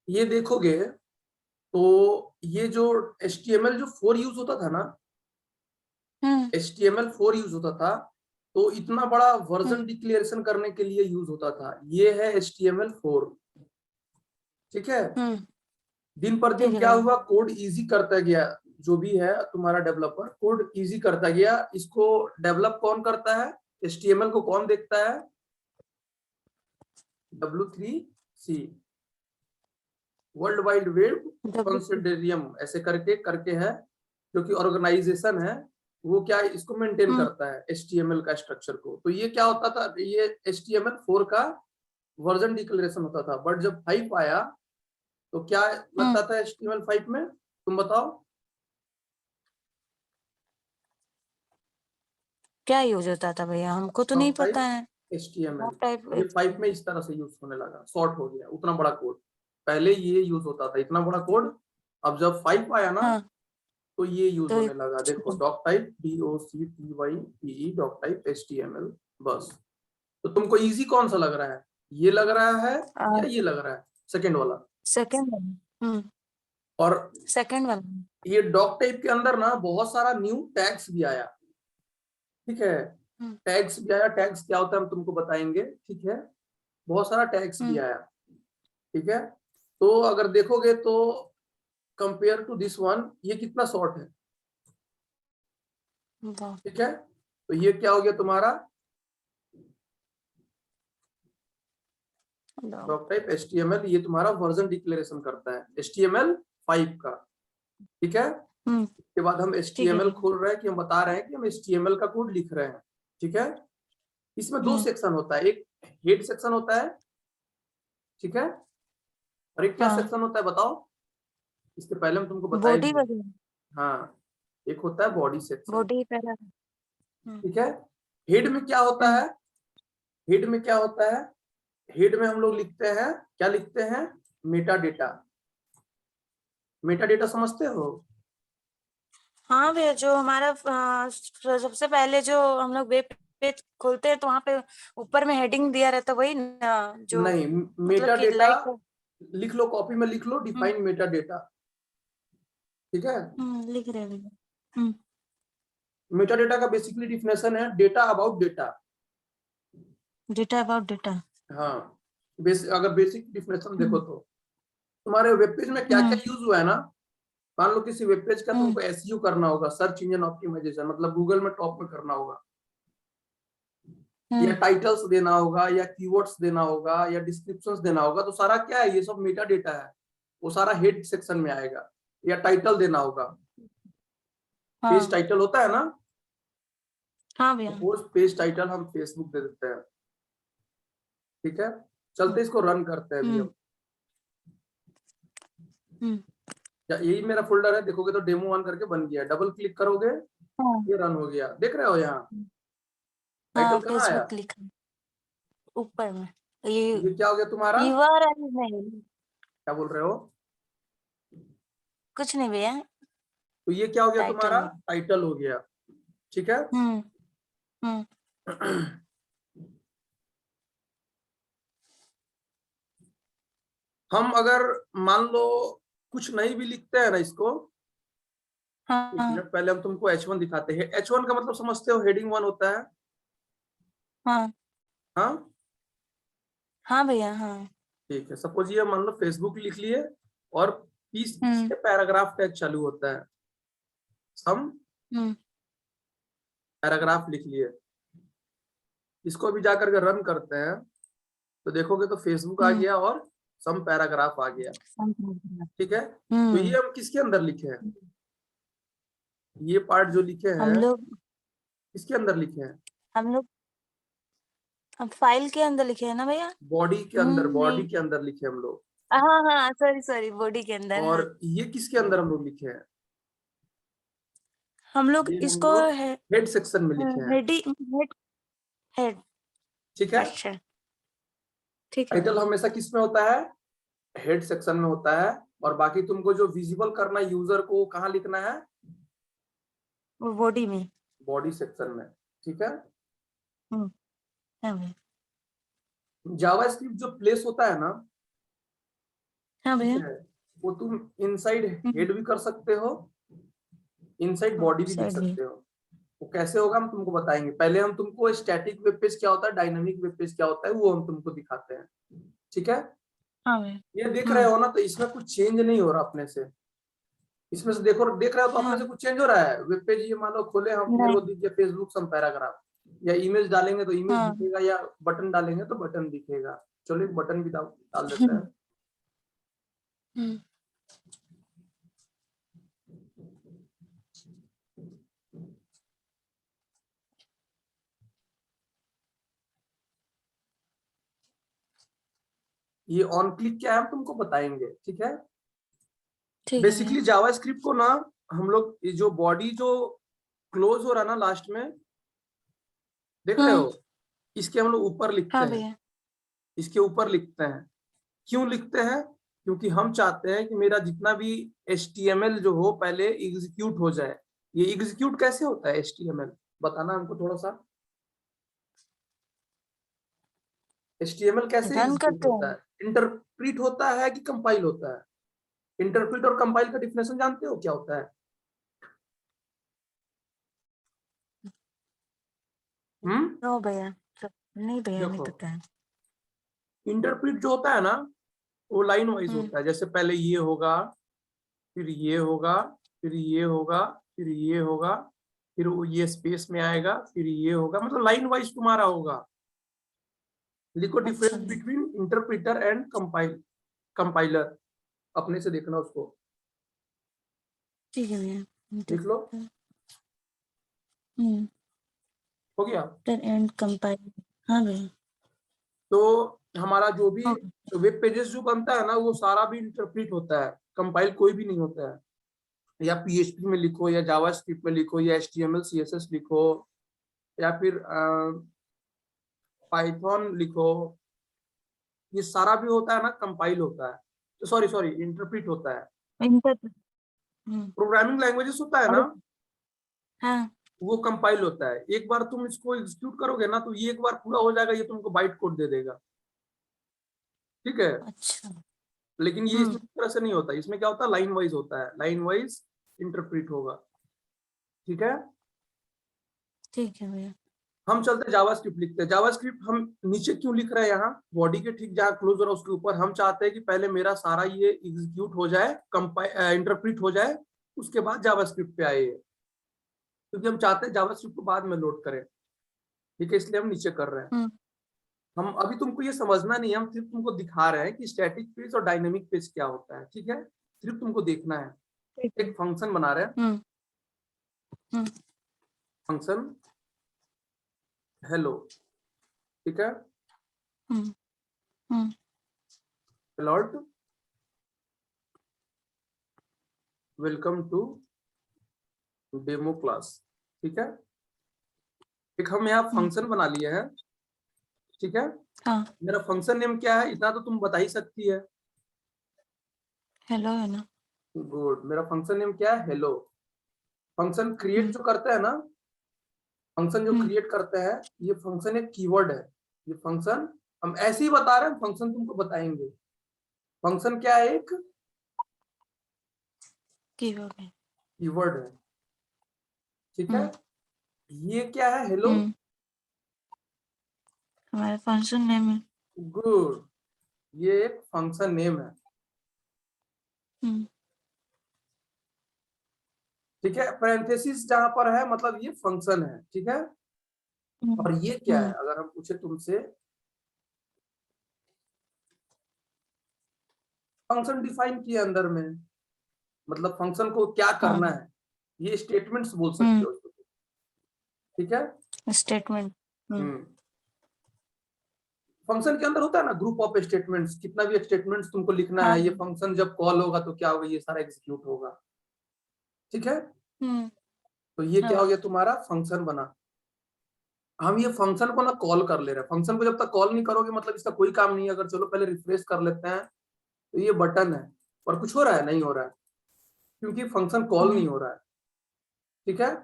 ये देखोगे तो ये जो HTML जो 4 यूज होता था ना, HTML4 यूज होता था, तो इतना बड़ा वर्जन डिक्लेरेशन करने के लिए यूज होता था। ये है HTML4, ठीक है। दिन पर दिन क्या हुआ, कोड इजी करता गया। जो भी है तुम्हारा डेवलपर, कोड इजी करता गया। इसको डेवलप कौन करता है, HTML को कौन देखता है, W3C, world wide web consortium, ऐसे करके करके है, जो कि ऑर्गेनाइजेशन है। वो क्या इसको मेंटेन करता है, HTML का स्ट्रक्चर को। तो ये क्या होता था, ये HTML4 का वर्जन डिक्लेरेशन होता था। बट जब 5 आया तो क्या लगता था HTML5 में, तुम बताओ क्या यूज होता था भैया, हमको तो नहीं पता है। HTML ये 5 में इस तरह से यूज होने लगा, शॉर्ट हो गया उतना बड़ा कोड। पहले ये यूज होता था इतना बड़ा कोड, अब जब 5 आया ना तो ये यूज तो होने लगा। देखो doc type, DOCTYPE, doc type HTML, बस। तो तुमको इजी कौन सा लग रहा है, ये लग रहा है या ये लग रहा है, सेकंड वाला? सेकंड वाला। और सेकंड वाला। ये डॉक टाइप के अंदर ना बहुत सारा न्यू टैग्स भी आया, ठीक है। टैग्स भी आया, टैग्स क्या होता है हम तुमको बताएंगे, ठीक है। बहुत सारा टैग्स भी आया, ठीक है। तो अगर देखोगे तो कंपेयर टू दिस वन, ये कितना शॉर्ट है, ठीक है। तो ये क्या हो गया तुम्हारा डॉक टाइप HTML, ये तुम्हारा वर्जन डिक्लेरेशन करता है HTML5 का, ठीक है। उसके बाद हम HTML खोल रहे हैं कि हम बता रहे हैं कि हम HTML का कोड लिख रहे हैं, ठीक है। इसमें 2 सेक्शन होता है, एक हेड सेक्शन होता है, ठीक है, और एक क्या सेक्शन होता है बताओ, इसके पहले हम तुमको बताए बॉडी भी। हाँ, एक होता है बॉडी सेक्शन, बॉडी पहला। ठीक है। हेड में क्या होता है, हेड में क्या होता है, हेड में हम लोग लिखते हैं, क्या लिखते हैं, मेटा डेटा। मेटा डेटा समझते हो? हाँ भैया, जो हमारा सबसे पहले जो हम लोग वेब पेज खोलते हैं तो वहाँ पे ऊपर में हेडिंग दिया रहता है, वही ना जो नहीं, मतलब मेटा कि डेटा लाइक। लिख लो, कॉपी में लिख लो, डिफाइन मेटा डेटा, ठीक है। लिख रहे हैं भैया। मेटा डेटा का बेसिकली डिफिनेशन है data about data. Data about data. हाँ, अगर बेसिक डिफिनेशन देखो तो तुम्हारे वेब पेज में क्या क्या यूज हुआ है ना। मान लो किसी वेब पेज का तुमको SEO करना होगा, सर्च इंजन ऑप्टिमाइजेशन, मतलब गूगल में टॉप में करना होगा, या टाइटल्स देना होगा, या कीवर्ड्स देना होगा, या डिस्क्रिप्शंस देना होगा, तो सारा क्या है, ये सब मेटा डेटा है। वो सारा हेड सेक्शन में आएगा। या टाइटल देना होगा, पेज टाइटल होता है ना। हाँ भैया। सपोज पेज टाइटल हम फेसबुक दे देते हैं, ठीक है। चलते इसको रन करते हैं अभी हम। यही मेरा फोल्डर है, देखोगे तो डेमो 1 करके बन गया। डबल क्लिक करोगे, ये रन हो गया, देख रहे हो यहाँ टाइटल कहाँ आया, फेसबुक लिखा ऊपर में। ये ये क्या हो गया तुम्हारा, URL नहीं, क्या बोल रहे हो? कुछ नहीं भैया। तो ये क्या हो गया टाइटल तुम्हारा, है। टाइटल हो गया, ठीक है। हम अगर मान लो कुछ नहीं भी लिखते हैं ना इसको, एक मिनट पहले हम तुमको H1 दिखाते हैं। H1 का मतलब समझते हो, हेडिंग 1 होता है। हाँ हाँ भैया। हाँ ठीक है, सपोज ये मान लो फेसबुक लिख लिए, और पीस से पैराग्राफ टैग चालू होता है, सम पैराग्राफ लिख लिए। इसको भी जाकर के रन करते हैं तो देखोगे तो फेसबुक आ गया और सम पैराग्राफ आ गया, ठीक है। तो ये हम किसके अंदर लिखे हैं, ये पार्ट जो लिखे हम हैं लोग किसके अंदर लिखे हैं, हम लोग हम फाइल के अंदर लिखे हैं ना भैया। बॉडी के अंदर, नहीं। बॉडी के अंदर लिखे हम लोग। हाँ हाँ, सॉरी सॉरी, बॉडी के अंदर। और हाँ, ये किसके अंदर हम लोग लिखे हैं, हम लोग ये हम इसको लोग हेड सेक्शन में लिखे हैं, हेड हेड। ठीक है। अच्छा, ठीक है टाइटल भैया। हमेशा किस में होता है, हेड सेक्शन में होता है। और बाकी तुमको जो विजिबल करना है यूजर को, कहाँ लिखना है, वो बॉडी में। बॉडी सेक्शन में, ठीक है। हाँ भैया। जावास्क्रिप्ट जो प्लेस होता है ना, हाँ ठीक भैया। है, वो तुम इनसाइड हेड भी कर सकते हो, इनसाइड बॉडी भी लिख साइड भी। सकते हो। वो कैसे होगा हम तुमको बताएंगे। पहले हम तुमको स्टैटिक वेब पेज क्या होता है, डायनामिक वेब पेज क्या होता है, वो हम तुमको दिखाते हैं। ठीक है, हाँ भैया। ये देख रहे हो ना, तो इसमें कुछ चेंज नहीं हो रहा अपने से। इसमें से देखो, देख रहे हो तो अपने हाँ से कुछ चेंज हो रहा है। वेब पेज ये मान लो खोले हम, मेरे नहीं। को दिख गया फेसबुक सम पैराग्राफ, या इमेज डालेंगे तो इमेज हाँ। दिखेगा, या बटन डालेंगे तो बटन दिखेगा। चलो एक बटन भी डाल देते हैं। हम्म। ये ऑन क्लिक क्या है हम तुमको बताएंगे। ठीक है, ठीक है भैया। बेसिकली जावास्क्रिप्ट को ना हम लोग, ये जो बॉडी जो क्लोज हो रहा है ना लास्ट में, देख रहे हम्म। हो, इसके हम लोग ऊपर लिखते हाँ हैं, भैया। इसके ऊपर लिखते हैं। क्यों लिखते हैं? क्योंकि हम चाहते हैं कि मेरा जितना भी HTML जो हो पहले एग्जीक्यूट हो जाए। ये एग्जीक्यूट कैसे होता है HTML, बताना हमको थोड़ा सा। HTML कैसे रन एग्जीक्यूट करते होता हैं। है? इंटरप्रीट होता है कि कंपाइल होता है? इंटरप्रीट और कंपाइल का डिफिनेशन जानते हो क्या होता है? हम्म, नो भैया। नहीं भैया, नहीं देखो, पता है। इंटरप्रीट जो होता है ना, वो लाइन वाइज हम्म। होता है। जैसे पहले ये होगा, फिर ये होगा, फिर ये होगा, फिर ये होगा, फिर ये स्पेस में आएगा, फिर ये होगा, मतलब लाइन वाइज तुम्हारा होगा। लिखो अच्छा डिफरेंस भैया। बिटवीन इंटरप्रिटर एंड कंपाइलर, अपने से देखना उसको। ठीक है भैया। लिख लो, हम्म। हो गया। And compile. हाँ भैया। तो हमारा जो भी ओके। वेब पेजेस जो बनता है ना, वो सारा भी इंटरप्रिट होता है, कंपाइल कोई भी नहीं होता है। या PHP में लिखो, या जावास्क्रिप्ट में लिखो, या HTML CSS लिखो, या फिर पाइथन लिखो, ये सारा भी होता है ना, कंपाइल होता है। तो सॉरी सॉरी, इंटरप्रिट होता है। इंटर। प्रोग्रामिंग लैंग्वेजेस होता है ना, और। हाँ। वो कंपाइल होता है। एक बार तुम इसको एग्जीक्यूट करोगे ना, तो ये एक बार पूरा हो जाएगा, ये तुमको बाइट कोड दे देगा। ठीक है, अच्छा। लेकिन ये हम्म। इसमें इस तरह से नहीं होता। इसमें क्या होता है, लाइन वाइज होता है, लाइन वाइज इंटरप्रिट होगा। ठीक है, ठीक है भैया। हम चलते जावास्क्रिप्ट लिखते हैं। जावास्क्रिप्ट हम नीचे क्यों लिख रहे हैं, यहाँ बॉडी के ठीक जहाँ क्लोज हो रहा है उसके ऊपर हम चाहते हैं कि पहले मेरा सारा ये एग्जीक्यूट हो जाए, इंटरप्रिट हो जाए, उसके बाद जावास्क्रिप्ट पे आए ये। क्योंकि हम चाहते हैं जावास्क्रिप्ट को बाद में लोड करें। ठीक है, इसलिए हम नीचे कर रहे हैं। हम्म। हम अभी तुमको ये समझना नहीं है, हम सिर्फ तुमको दिखा रहे हैं कि स्टैटिक पेज और डायनेमिक पेज क्या होता है। ठीक है, सिर्फ तुमको देखना है। ठीक है। एक फंक्शन बना रहे हैं, हम्म। हम्म। Function hello. ठीक है, hmm. Hmm. Alert welcome to demo class. ठीक है, एक हम यहाँ हम्म। फंक्शन बना लिए हैं। ठीक है, हाँ। मेरा फंक्शन नेम क्या है, इतना तो तुम बता ही सकती है। हेलो है ना। गुड, मेरा फंक्शन नेम क्या है, हेलो। फंक्शन क्रिएट हम्म। जो करते हैं ना, फंक्शन जो हम्म। क्रिएट करते हैं, ये फंक्शन एक कीवर्ड है। ये फंक्शन हम ऐसे ही बता रहे हैं, फंक्शन तुमको बताएंगे। फंक्शन क्या है, एक कीवर्ड है। कीवर्ड है। ठीक है, हम्म। ये क्या है, हेलो। हम्म। हमारा फंक्शन नेम है। गुड, ये एक फंक्शन नेम है। हम्म। ठीक है, पैरेंथेसिस जहां पर है मतलब ये फंक्शन है। ठीक है, हम्म। और ये क्या है, हम्म। अगर हम पूछे तुमसे, फंक्शन डिफाइन किए अंदर में, मतलब फंक्शन को क्या हाँ। करना है, ये स्टेटमेंट्स बोल सकते हम्म। हो उसको। ठीक है, स्टेटमेंट। हम्म। हम्म, फंक्शन के अंदर होता है ना ग्रुप ऑफ स्टेटमेंट्स, कितना भी स्टेटमेंट्स तुमको लिखना हाँ। है, ये फंक्शन जब कॉल होगा तो क्या होगा, ये सारा एग्जीक्यूट होगा। ठीक है, हम्म। तो ये हाँ क्या हो भैया। गया, तुम्हारा फंक्शन बना। हम ये फंक्शन को ना कॉल कर ले रहे हैं। फंक्शन को जब तक कॉल नहीं करोगे मतलब इसका कोई काम नहीं है। अगर चलो पहले रिफ्रेश कर लेते हैं, तो ये बटन है, और कुछ हो रहा है, नहीं हो रहा है, क्योंकि फंक्शन कॉल नहीं नहीं। हो रहा है। ठीक है,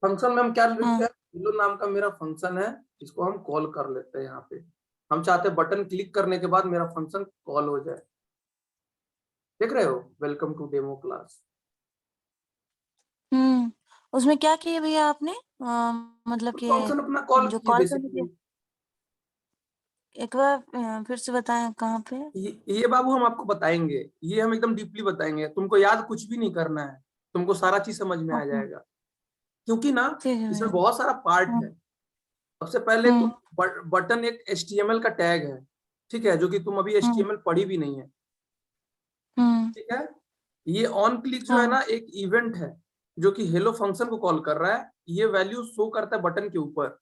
फंक्शन में हम क्या लिखते हाँ। हैं, हेलो नाम का मेरा फंक्शन है, इसको हम कॉल कर लेते हैं। यहाँ पे हम चाहते हैं बटन क्लिक करने के बाद मेरा फंक्शन कॉल हो जाए। देख रहे हो, वेलकम टू डेमो क्लास। उसमें क्या किया भैया आपने? मतलब कि फंक्शन अपना कॉल जो किए कॉल करने बेसिकली। के, एक बार फिर से बताएं कहाँ पे? ये बाबू हम आपको बताएंगे, ये हम एकदम डीपली बताएंगे, तुमको याद कुछ भी नहीं करना है, तुमको सारा चीज समझ में आ ओके, जाएगा। क्योंकि ना ठीक है इसमें भैया। बहुत सारा पार्ट हम्म है। सबसे पहले तुम हम्म बटन एक HTML का टैग है, ठीक है, जो कि तुम अभी हम्म HTML पढ़ी भी नहीं है, हम्म, ठीक है। ये ऑन क्लिक जो है हाँ ना एक इवेंट है जो कि हेलो फंक्शन को कॉल कर रहा है, ये वैल्यू शो करता है बटन के ऊपर,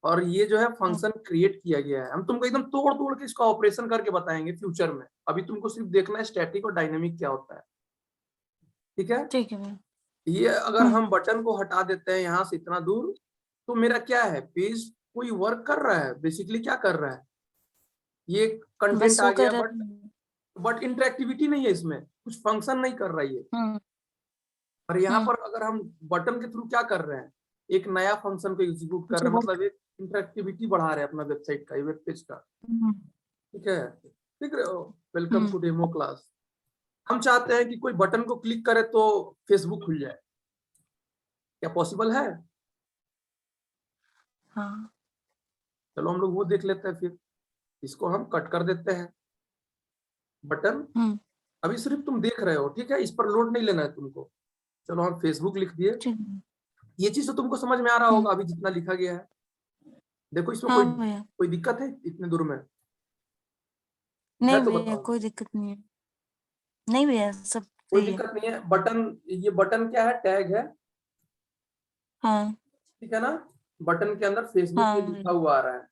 और ये जो है फंक्शन क्रिएट किया गया है। हम तुमको एकदम तोड़ तोड़ के इसका ऑपरेशन करके बताएंगे फ्यूचर में, अभी तुमको सिर्फ देखना है स्टैटिक और डायनेमिक क्या होता है, ठीक है। ठीक है भैया। ये अगर हम्म, हम बटन को हटा देते हैं यहाँ से इतना दूर, तो मेरा क्या है, पेज कोई वर्क कर रहा है, बेसिकली क्या कर रहा है, ये बस कंटेंट आ वो गया, कर बट इंटरेक्टिविटी नहीं है इसमें, कुछ फंक्शन नहीं कर रहा है ये। हम्म और यहाँ हम्म पर अगर हम बटन के थ्रू क्या कर रहे हैं, एक नया फंक्शन को एग्जीक्यूट कर जो रहे हैं, वर्क मतलब एक इंटरेक्टिविटी बढ़ा रहे हैं अपना वेबसाइट का, वेब पेज का, हम्म ठीक है। ठीक है, welcome hmm, to demo class. हम चाहते हैं कि कोई बटन को क्लिक करे तो फेसबुक खुल जाए, क्या पॉसिबल है? हाँ चलो हम लोग वो देख लेते हैं फिर। इसको हम कट कर देते हैं, बटन हम्म, अभी सिर्फ तुम देख रहे हो, ठीक है, इस पर लोड नहीं लेना है तुमको। चलो हम फेसबुक लिख दिए। ठीक है। ये चीज तो तुमको समझ में आ रहा हम्म, होगा अभी जितना लिखा गया है। देखो इसमें कोई हाँ भैया। कोई दिक्कत है इतने दूर में? है नहीं तो भैया, बताओ। कोई दिक्कत नहीं है। नहीं भैया, सब कोई सही है। दिक्कत नहीं है। बटन, ये बटन क्या है, टैग है, हाँ ठीक है ना। बटन के अंदर फेसबुक ये हाँ लिखा भैया, हुआ आ रहा है।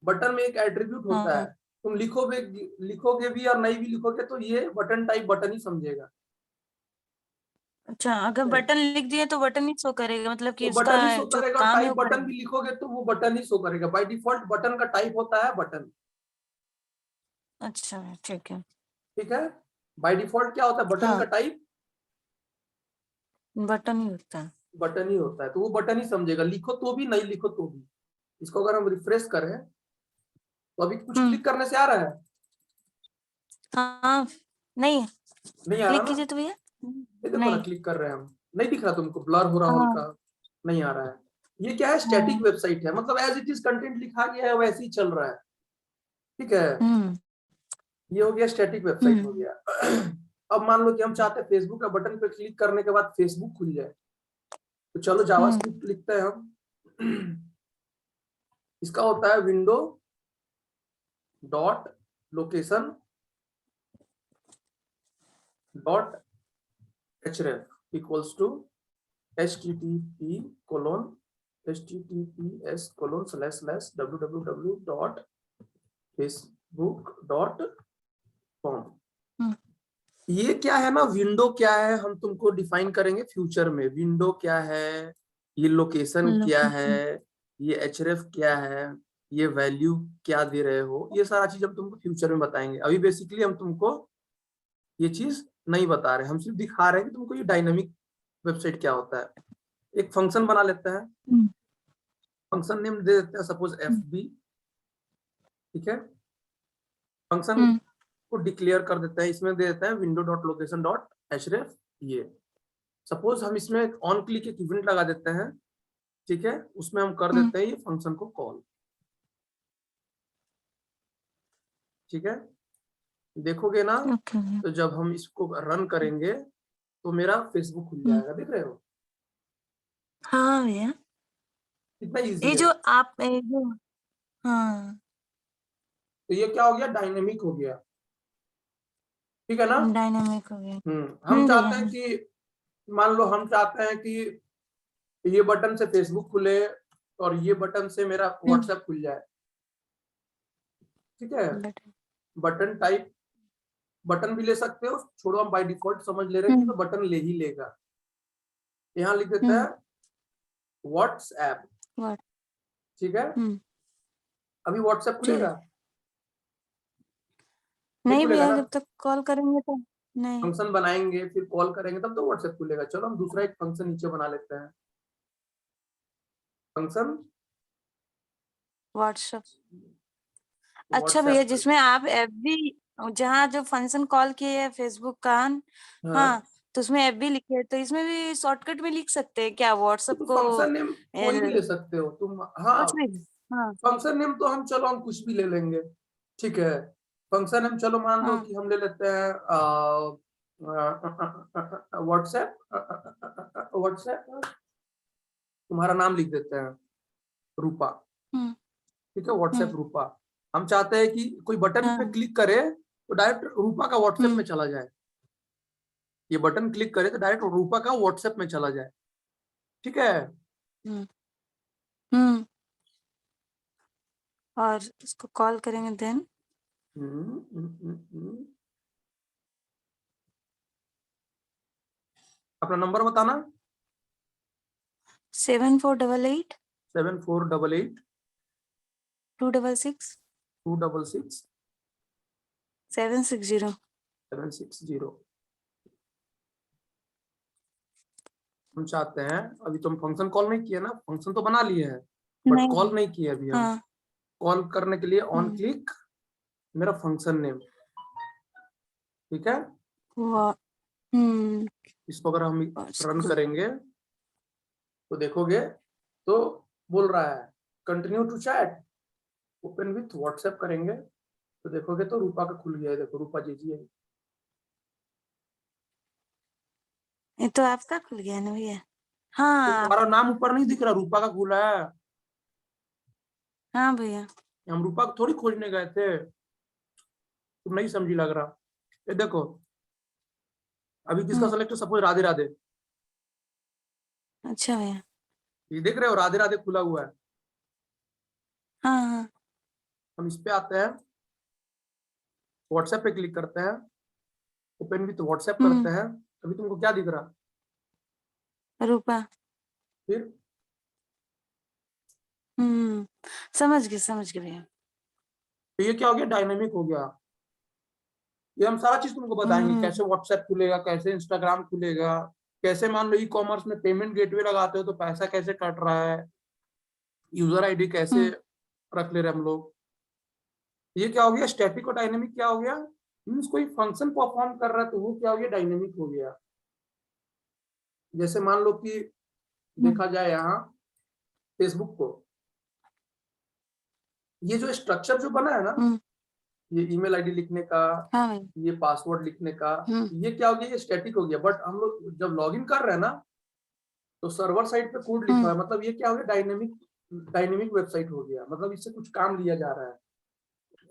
बटन में एक एट्रीब्यूट होता है, हाँ। तुम लिखोगे लिखोगे भी और नहीं भी लिखोगे तो ये बटन टाइप बटन ही समझेगा। अच्छा, अगर बटन लिख दिए तो बटन ही शो करेगा, मतलब वो कि उसका बटन ही शो जो करेगा, और काम है टाइप वो बटन करेगा। भी लिखोगे तो वो बटन ही शो करेगा। बाय डिफॉल्ट बटन का टाइप होता है बटन, अच्छा ठीक है। ठीक है। बाय डिफॉल्ट क्या होता है बटन का हाँ, टाइप, बटन ही होता है। बटन ही होता है, तो वो बटन ही समझेगा, लिखो तो भी नहीं लिखो तो भी। इसको अगर हम रिफ्रेश करें तो अभी कुछ हम्म, क्लिक करने से आ रहा है? हाँ। नहीं, नहीं आ रहा क्लिक ना। कीजिए तो भैया। ये देखो ना, नहीं। क्लिक कर रहे हैं हम, नहीं दिख रहा तुमको, ब्लर हो रहा हाँ हल्का, नहीं आ रहा है। ये क्या है, स्टैटिक हाँ। वेबसाइट है, मतलब एज इट इज कंटेंट लिखा गया है वैसे ही चल रहा है, ठीक है। हम्म ये हो गया स्टैटिक वेबसाइट हो हम्म गया। अब मान लो कि हम चाहते हैं फेसबुक का बटन पे क्लिक करने के बाद फेसबुक खुल जाए, तो चलो हम्म जावास्क्रिप्ट लिखते हैं हम। इसका होता है window dot location dot href equals to https://www.facebook.com। हम्म, ये क्या है ना, विंडो क्या है हम तुमको डिफाइन करेंगे फ्यूचर में, विंडो क्या है, ये लोकेशन क्या है, लोकेशन। ये href क्या है, ये वैल्यू क्या दे रहे हो, ये सारा चीज हम तुमको फ्यूचर में बताएंगे। अभी बेसिकली हम तुमको ये चीज नहीं बता रहे, हम सिर्फ दिखा रहे हैं कि तुमको ये डायनामिक वेबसाइट क्या होता है। एक फंक्शन बना लेते हैं, हम्म फंक्शन नेम दे देते हैं सपोज हम्म fb, ठीक है। फंक्शन हम्म को डिक्लेयर कर देते हैं, इसमें दे देते हैं window dot location dot href। ये सपोज हम इसमें ऑन क्लिक एक इवेंट लगा देते हैं, ठीक है, उसमें हम कर हम्म, देते हैं ये फंक्शन को कॉल, ठीक है। देखोगे ना, ओके भैया। तो जब हम इसको रन करेंगे तो मेरा फेसबुक खुल हम्म, जाएगा, देख रहे हो हाँ भैया। कितना इजी ये है। जो आप जो, हाँ, तो ये क्या हो गया, डायनेमिक हो गया, ठीक है ना। डायनामिक हो गया। हम भैया। चाहते हैं कि, मान लो हम चाहते हैं कि ये बटन से फेसबुक खुले और ये बटन से मेरा हम्म, व्हाट्सएप खुल जाए, ठीक है। बटन। बटन टाइप बटन भी ले सकते हो, छोड़ो हम बाय डिफॉल्ट समझ ले रहे हैं कि हम्म तो बटन ले ही लेगा। यहाँ लिख देते हम्म हैं व्हाट्सएप, व्हाट ठीक है। हम्म, अभी व्हाट्सएप ठीक है। खुलेगा? नहीं नहीं खुलेगा भैया, ना। जब तक कॉल करेंगे तो नहीं। फंक्शन बनाएंगे फिर कॉल करेंगे तब तो व्हाट्सएप खुलेगा। चलो हम दूसरा एक फंक्शन नीचे बना लेते हैं, फंक्शन व्हाट्सएप। अच्छा भैया, व्हाट्सएप। जिसमें आप एफबी जहाँ जो फंक्शन कॉल किए है फेसबुक का, हाँ हाँ, तो उसमें एफ भी लिखे है, तो इसमें भी शॉर्टकट में लिख सकते हैं क्या व्हाट्सएप तो को? फंक्शन नेम कोई भी ले सकते हो तुम। हाँ, कुछ भी। हाँ फंक्शन नेम तो हम चलो हम कुछ भी ले लेंगे, ठीक है। फंक्शन नेम चलो मान लो हाँ कि हम ले लेते हैं व्हाट्सएप। व्हाट्सएप तुम्हारा नाम लिख देते हैं रूपा, हम्म ठीक है, व्हाट्सएप हम्म रूपा। हम चाहते हैं कि कोई बटन पे हाँ क्लिक करे तो डायरेक्ट रूपा का व्हाट्सएप में हम्म चला जाए। ये बटन क्लिक करे तो डायरेक्ट रूपा का व्हाट्सएप में चला जाए, ठीक है। हम्म हम्म और इसको कॉल करेंगे देन। हम्म, हम्म, हम्म, हम्म। अपना नंबर बताना। 7488 7488 266 266 760। 760। हम चाहते हैं, अभी तुम फंक्शन कॉल नहीं किए ना, फंक्शन तो बना लिए हैं बट नहीं कॉल नहीं। नहीं किए अभी हम। हाँ कॉल करने के लिए ऑन हम्म क्लिक मेरा फंक्शन नेम, ठीक है। वो हम्म इसको अगर हम और रन इसको- करेंगे तो देखोगे तो बोल रहा है continue to chat open with WhatsApp करेंगे तो देखोगे तो रूपा का खुल गया है, देखो रूपा जी है। ये तो आपका खुल गया ना भैया। तो हाँ तुम्हारा नाम ऊपर नहीं दिख रहा, रूपा का खुला है। हाँ भैया। हम रूपा को थोड़ी खोजने गए थे, तुम नहीं समझी लग रहा। ये देखो अभी किसका हम्म सेलेक्ट, सपोज राधे राधे, अच्छा भैया। ये देख रहे हो राधे राधे खुला हुआ है। हाँ हाँ हम इस पे आते हैं, व्हाट्सएप पे क्लिक करते हैं, ओपन विथ व्हाट्सएप हम्म करते हैं। अभी तुमको क्या दिख रहा? रूपा। फिर हम्म समझ गए भैया। तो ये क्या हो गया, डायनेमिक हो गया। ये हम सारा चीज तुमको बताएंगे, हम्म कैसे व्हाट्सएप खुलेगा, कैसे इंस्टाग्राम खुलेगा, कैसे मान लो ई कॉमर्स में पेमेंट गेटवे लगाते हो तो पैसा कैसे कट रहा है, यूजर आईडी कैसे हम्म रख ले रहे हम लोग। ये क्या हो गया, स्टैटिक और डायनेमिक क्या हो गया, मीन्स कोई फंक्शन परफॉर्म कर रहा है तो वो क्या हो गया, डायनेमिक हो गया। जैसे मान लो कि हम्म देखा जाए यहाँ फेसबुक को, ये जो स्ट्रक्चर जो बना है ना, हम्म, ये ईमेल आईडी लिखने का, हाँ भैया। ये पासवर्ड लिखने का, हम्म ये क्या हो गया, ये स्टैटिक हो गया। बट हम लोग जब लॉगिन कर रहे हैं ना तो सर्वर साइड पे कोड लिखा हम्म है, मतलब ये क्या हो गया, डायनेमिक। डायनेमिक वेबसाइट हो गया, मतलब इससे कुछ काम लिया जा रहा है।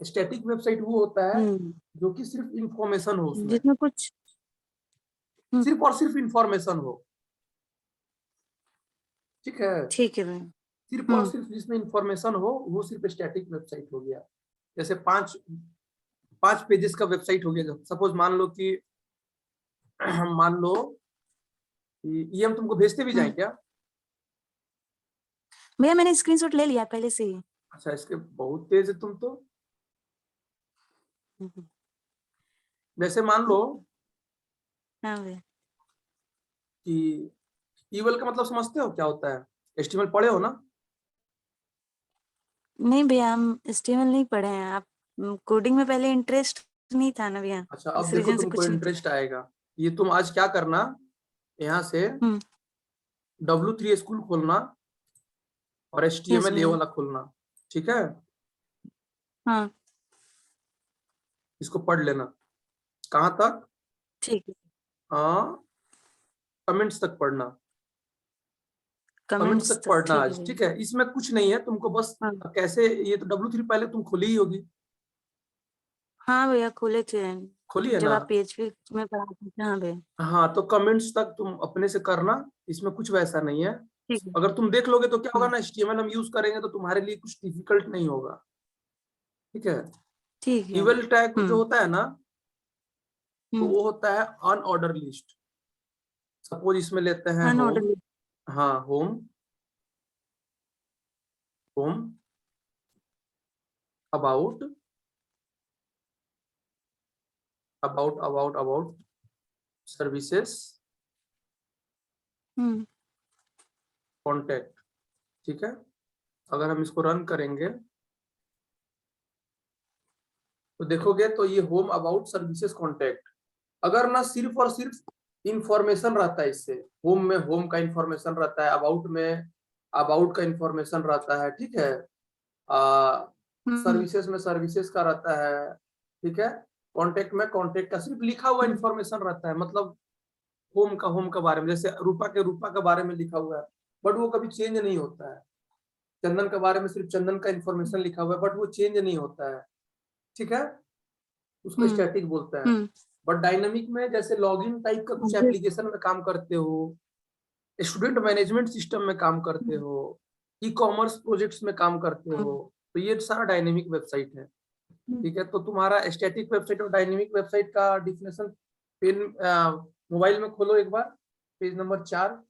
स्टैटिक वेबसाइट वो होता है हम्म जो कि सिर्फ इंफॉर्मेशन हो उसमें, जिसमें कुछ सिर्फ और सिर्फ इंफॉर्मेशन हो, ठीक है। ठीक है भैया। सिर्फ और सिर्फ जिसमें इंफॉर्मेशन हो वो सिर्फ स्टैटिक वेबसाइट हो गया। जैसे पांच पांच पेजेस का वेबसाइट हो गया। सपोज मान लो कि मान लो कि ये हम तुमको भेजते भी जाए हम्म क्या? भैया मैंने स्क्रीनशॉट ले लिया पहले से ही। अच्छा, इसके बहुत तेज है तुम तो। हम्म, जैसे मान लो हाँ भैया। कि ईवल का मतलब समझते हो क्या होता है? एचटीएमएल पढ़े हो ना? नहीं भैया हम एचटीएमएल नहीं पढ़े हैं। आप कोडिंग में पहले इंटरेस्ट नहीं था ना भैया, अच्छा, अब इस देखो रीजन से तुमको कुछ नहीं इंटरेस्ट आएगा। ये तुम आज क्या करना, यहाँ से हम्म W3 स्कूल खोलना और यस HTML ये भैया। वाला खोलना, ठीक है। हाँ इसको पढ़ लेना। कहाँ तक? ठीक है। हाँ, कमेंट्स तक पढ़ना। कमेंट्स कमेंट्स तक तक पढ़ना ठीक है आज, भैया। ठीक है। इसमें कुछ नहीं है तुमको बस हाँ कैसे, ये तो W3 पहले तुम खोली ही होगी, हाँ भैया खोले थे, खोली है जब ना। आप PHP में पढ़ाते थे। हाँ भैया। हाँ, तो कमेंट्स तक तुम अपने से करना, इसमें कुछ वैसा नहीं है। ठीक है। अगर तुम देख लोगे तो क्या होगा हम्म ना, HTML हम यूज करेंगे तो तुम्हारे लिए कुछ डिफिकल्ट नहीं होगा, ठीक है। ठीक है। इवल टैग जो होता है ना, तो हम्म वो होता है अनऑर्डर लिस्ट। सपोज इसमें लेते हैं होम। अनऑर्डर। हाँ, home, home, about, about services, hmm contact, ठीक है। अगर हम इसको रन करेंगे तो देखोगे तो ये होम, अबाउट, सर्विसेज, कॉन्टेक्ट। अगर ना सिर्फ और सिर्फ इंफॉर्मेशन रहता है, इससे होम में होम का इंफॉर्मेशन रहता है, अबाउट में अबाउट का इंफॉर्मेशन रहता है, ठीक है, सर्विसेज में सर्विसेज का रहता है, ठीक है, कॉन्टेक्ट में कॉन्टेक्ट का सिर्फ लिखा हुआ इंफॉर्मेशन रहता है, मतलब होम का बारे में, जैसे रूपा के बारे में लिखा हुआ है, बट वो कभी चेंज नहीं होता है। चंदन के बारे में सिर्फ चंदन का इंफॉर्मेशन लिखा हुआ है, बट वो चेंज नहीं होता है, ठीक है, उसको स्टैटिक बोलते हैं। बट डायनामिक में जैसे लॉगिन टाइप का कुछ एप्लीकेशन में काम करते हो, स्टूडेंट मैनेजमेंट सिस्टम में काम करते हो, ई कॉमर्स प्रोजेक्ट्स में काम करते हो, तो ये सारा डायनेमिक वेबसाइट है, ठीक है। तो तुम्हारा स्टैटिक वेबसाइट और डायनेमिक वेबसाइट का डिफिनेशन पेन मोबाइल में खोलो एक बार, पेज नंबर 4।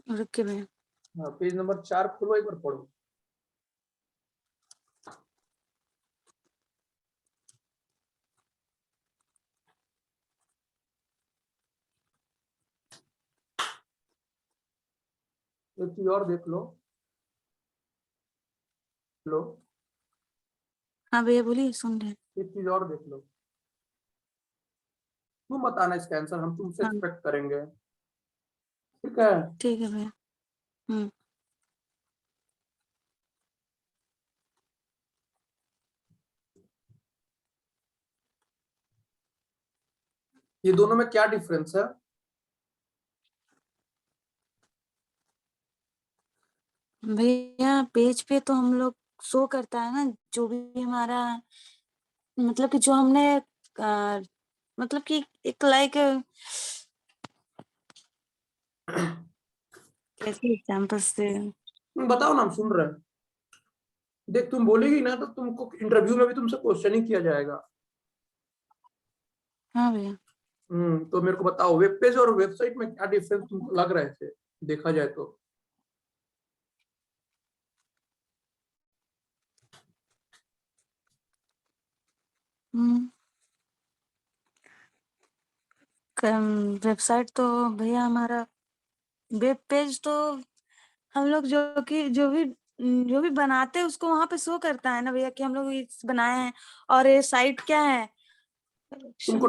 रुकिए भैया। हाँ, पेज नंबर 4 खोलो, एक बार पढ़ो। एक चीज और देख लो। लो, हाँ भैया बोलिए, सुन रहे हैं। एक चीज और देख लो। तुम बताना इसका आंसर, हम तुमसे हाँ एक्सपेक्ट करेंगे, ठीक है। ठीक है भैया। ये दोनों में क्या डिफरेंस है? भैया पेज पे तो हम लोग शो करता है ना जो भी हमारा, मतलब कि जो हमने मतलब कि एक लाइक कैसे एग्जाम्पल से। तुम बताओ ना, हम सुन रहे हैं। देख, तुम बोलेगी ना तो तुमको इंटरव्यू में भी तुमसे क्वेश्चन ही किया जाएगा। हाँ भैया। तो मेरे को बताओ, वेब पेज और वेबसाइट में क्या डिफरेंस तुमको लग रहे थे, देखा जाए तो? वेबसाइट तो भैया हमारा, वेब पेज तो हम लोग जो भी बनाते हैं उसको वहां पे शो करता है ना भैया कि हम लोग ये बनाए हैं। और ये साइट क्या है? तुमको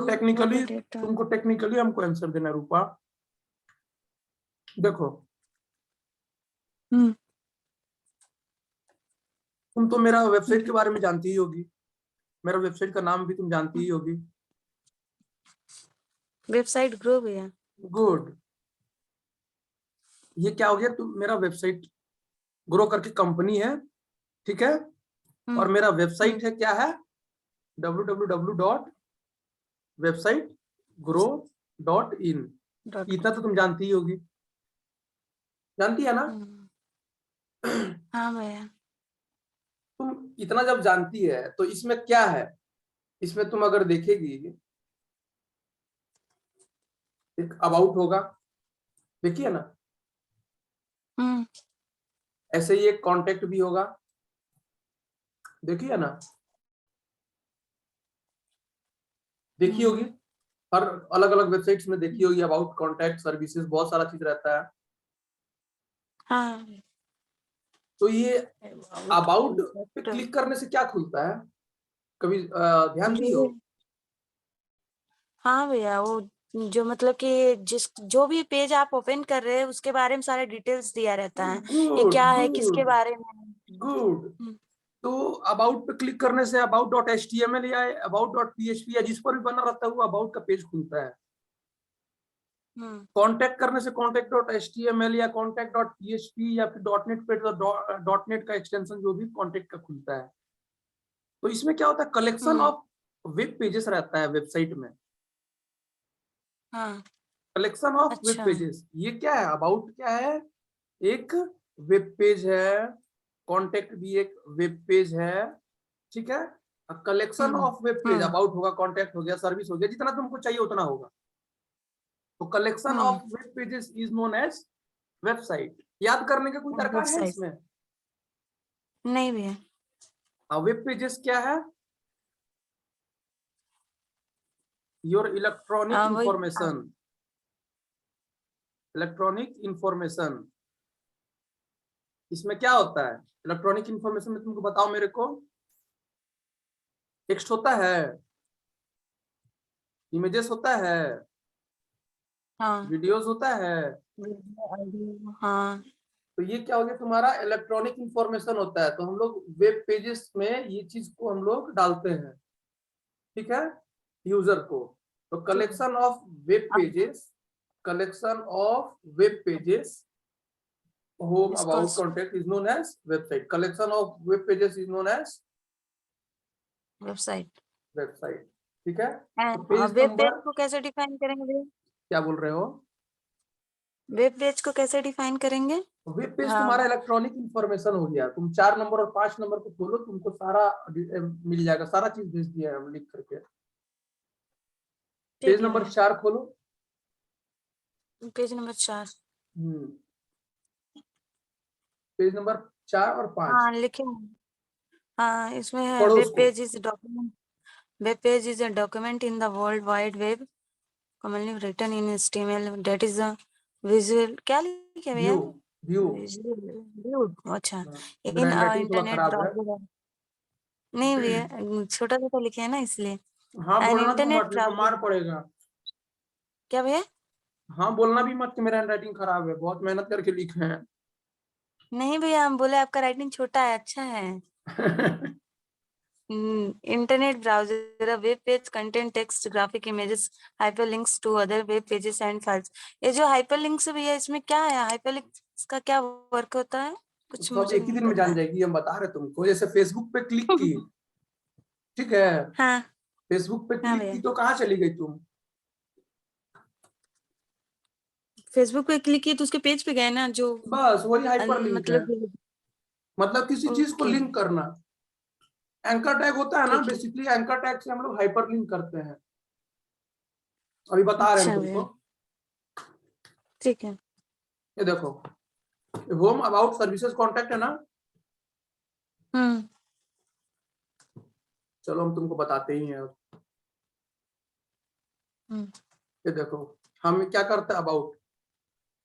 टेक्निकली हमको आंसर देना है, रूपा। देखो, तुम तो मेरा वेबसाइट के बारे में जानती ही होगी, मेरा वेबसाइट का नाम भी तुम जानती ही होगी। वेबसाइट ग्रो भैया। गुड। ये क्या हो गया, तुम मेरा वेबसाइट ग्रो करके कंपनी है, ठीक है, और मेरा वेबसाइट है क्या है, www.websitegrow.in। इतना तो तुम जानती ही होगी, जानती है ना? हाँ भैया। तुम इतना जब जानती है तो इसमें क्या है, इसमें तुम अगर देखेगी, एक अबाउट होगा, देखिए ना, ऐसे ही एक कॉन्टेक्ट भी होगा, देखिए ना, देखी होगी, हर अलग अलग वेबसाइट्स में देखी होगी, अबाउट, कॉन्टैक्ट, सर्विसेज, बहुत सारा चीज रहता है। हाँ तो ये अबाउट पे क्लिक करने से क्या खुलता है, कभी ध्यान दी हो? हाँ भैया, वो जो मतलब कि जो भी पेज आप ओपन कर रहे हैं उसके बारे में सारे डिटेल्स दिया रहता है, ये गुड क्या है, किसके गुड बारे में। गुड। तो अबाउट पे क्लिक करने से अबाउट डॉट HTML या अबाउट डॉट PHP या जिस पर भी बना रहता है वो अबाउट का पेज खुलता है। कांटेक्ट करने से कांटेक्ट डॉट HTML या कांटेक्ट डॉट PHP या फिर डॉट नेट पे डॉट नेट का एक्सटेंशन जो भी कांटेक्ट का खुलता है। तो इसमें क्या होता है, कलेक्शन ऑफ वेब पेजेस रहता है वेबसाइट में, कलेक्शन ऑफ वेब अच्छा। पेजेस। ये क्या है, अबाउट क्या है, एक वेब पेज है, कांटेक्ट भी एक वेब पेज है, ठीक है। Collection of web page, about होगा, कांटेक्ट हो गया, सर्विस हो गया, जितना तुमको चाहिए उतना होगा। तो collection of web pages is known as website. याद करने का कोई दरकार है वेबसाइट इसमें? नहीं भैया। वेब पेजेस क्या है, योर इलेक्ट्रॉनिक वही इंफॉर्मेशन, इलेक्ट्रॉनिक इंफॉर्मेशन, इसमें क्या होता है इलेक्ट्रॉनिक इंफॉर्मेशन में, तुमको बताओ मेरे को। टेक्स्ट होता है, इमेजेस होता है, हाँ, वीडियोस होता है। वीडियो, ऑडियो, हाँ, तो ये क्या हो गया तुम्हारा इलेक्ट्रॉनिक इंफॉर्मेशन होता है। तो हम लोग वेब पेजेस में ये चीज को हम लोग डालते हैं, ठीक है, यूजर को। तो ठीक है। कलेक्शन ऑफ वेब अब pages, collection of web pages home इसको about contact is known as website. Collection of web pages is known as website. website, ठीक है। तो पेज वेब पेज नंबर, को कैसे डिफाइन करेंगे भैया? क्या बोल रहे हो? वेब पेज को कैसे डिफाइन करेंगे? वेब पेज हाँ, तुम्हारा इलेक्ट्रॉनिक इंफॉर्मेशन हो गया। तुम 4 नंबर और 5 नंबर को खोलो, तुमको सारा मिल जाएगा, सारा चीज भेज दिया है हम लिख करके। पेज ठीक है नंबर भैया। 4 खोलो। Page number 4। हम्म, पेज नंबर 4 और 5 हाँ, लिखे हैं। हाँ, इसमें है पढ़ो वेब उसको। Page is document. Web page is a document in the World Wide Web, commonly written in HTML. That is a visual, क्या लिखे हैं व्यू, भैया? व्यू। Visual view, अच्छा। मेरा इन हैंड राइटिंग थोड़ा इंटरनेट खराब है। ब्राउजर। नहीं भैया, छोटा छोटा लिखे हैं ना इसलिए। हाँ एन बोलना भी इंटरनेट मत, नहीं तो ब्राउजर। मार पड़ेगा। क्या भैया? हाँ बोलना भी मत कि मेरा हैंड राइटिंग खराब है, बहुत मेहनत करके लिखे हैं। नहीं भैया, हम बोले आपका राइटिंग छोटा है, अच्छा है। Internet browser, a web page contain text, graphic images, hyperlinks to other web pages and files. ये जो hyperlinks है भैया, इसमें क्या है? hyperlinks का क्या वर्क होता है? कुछ तो अब मुझे एक ही नहीं दिन में पता जान है। जाएगी, हम बता रहे तुमको। जैसे फेसबुक पे क्लिक की, ठीक है, हाँ, फेसबुक पे हाँ क्लिक की भैया। तो कहाँ चली गई तुम? फेसबुक पे क्लिक किए तो उसके पेज पे गए ना, जो बस वही हाइपर लिंक है, मतलब। मतलब किसी चीज को ओके, लिंक करना। एंकर टैग होता है ना, ठीक है। बेसिकली एंकर टैग से हम लोग हाइपर लिंक करते हैं। अभी बता रहे हैं हम अच्छा तुमको। भैया, ठीक है। ये देखो, होम अबाउट सर्विसेज कॉन्टेक्ट है ना। हम्म, चलो हम तुमको बताते ही हैं। हम्म, ये देखो, हम क्या करते हैं, about,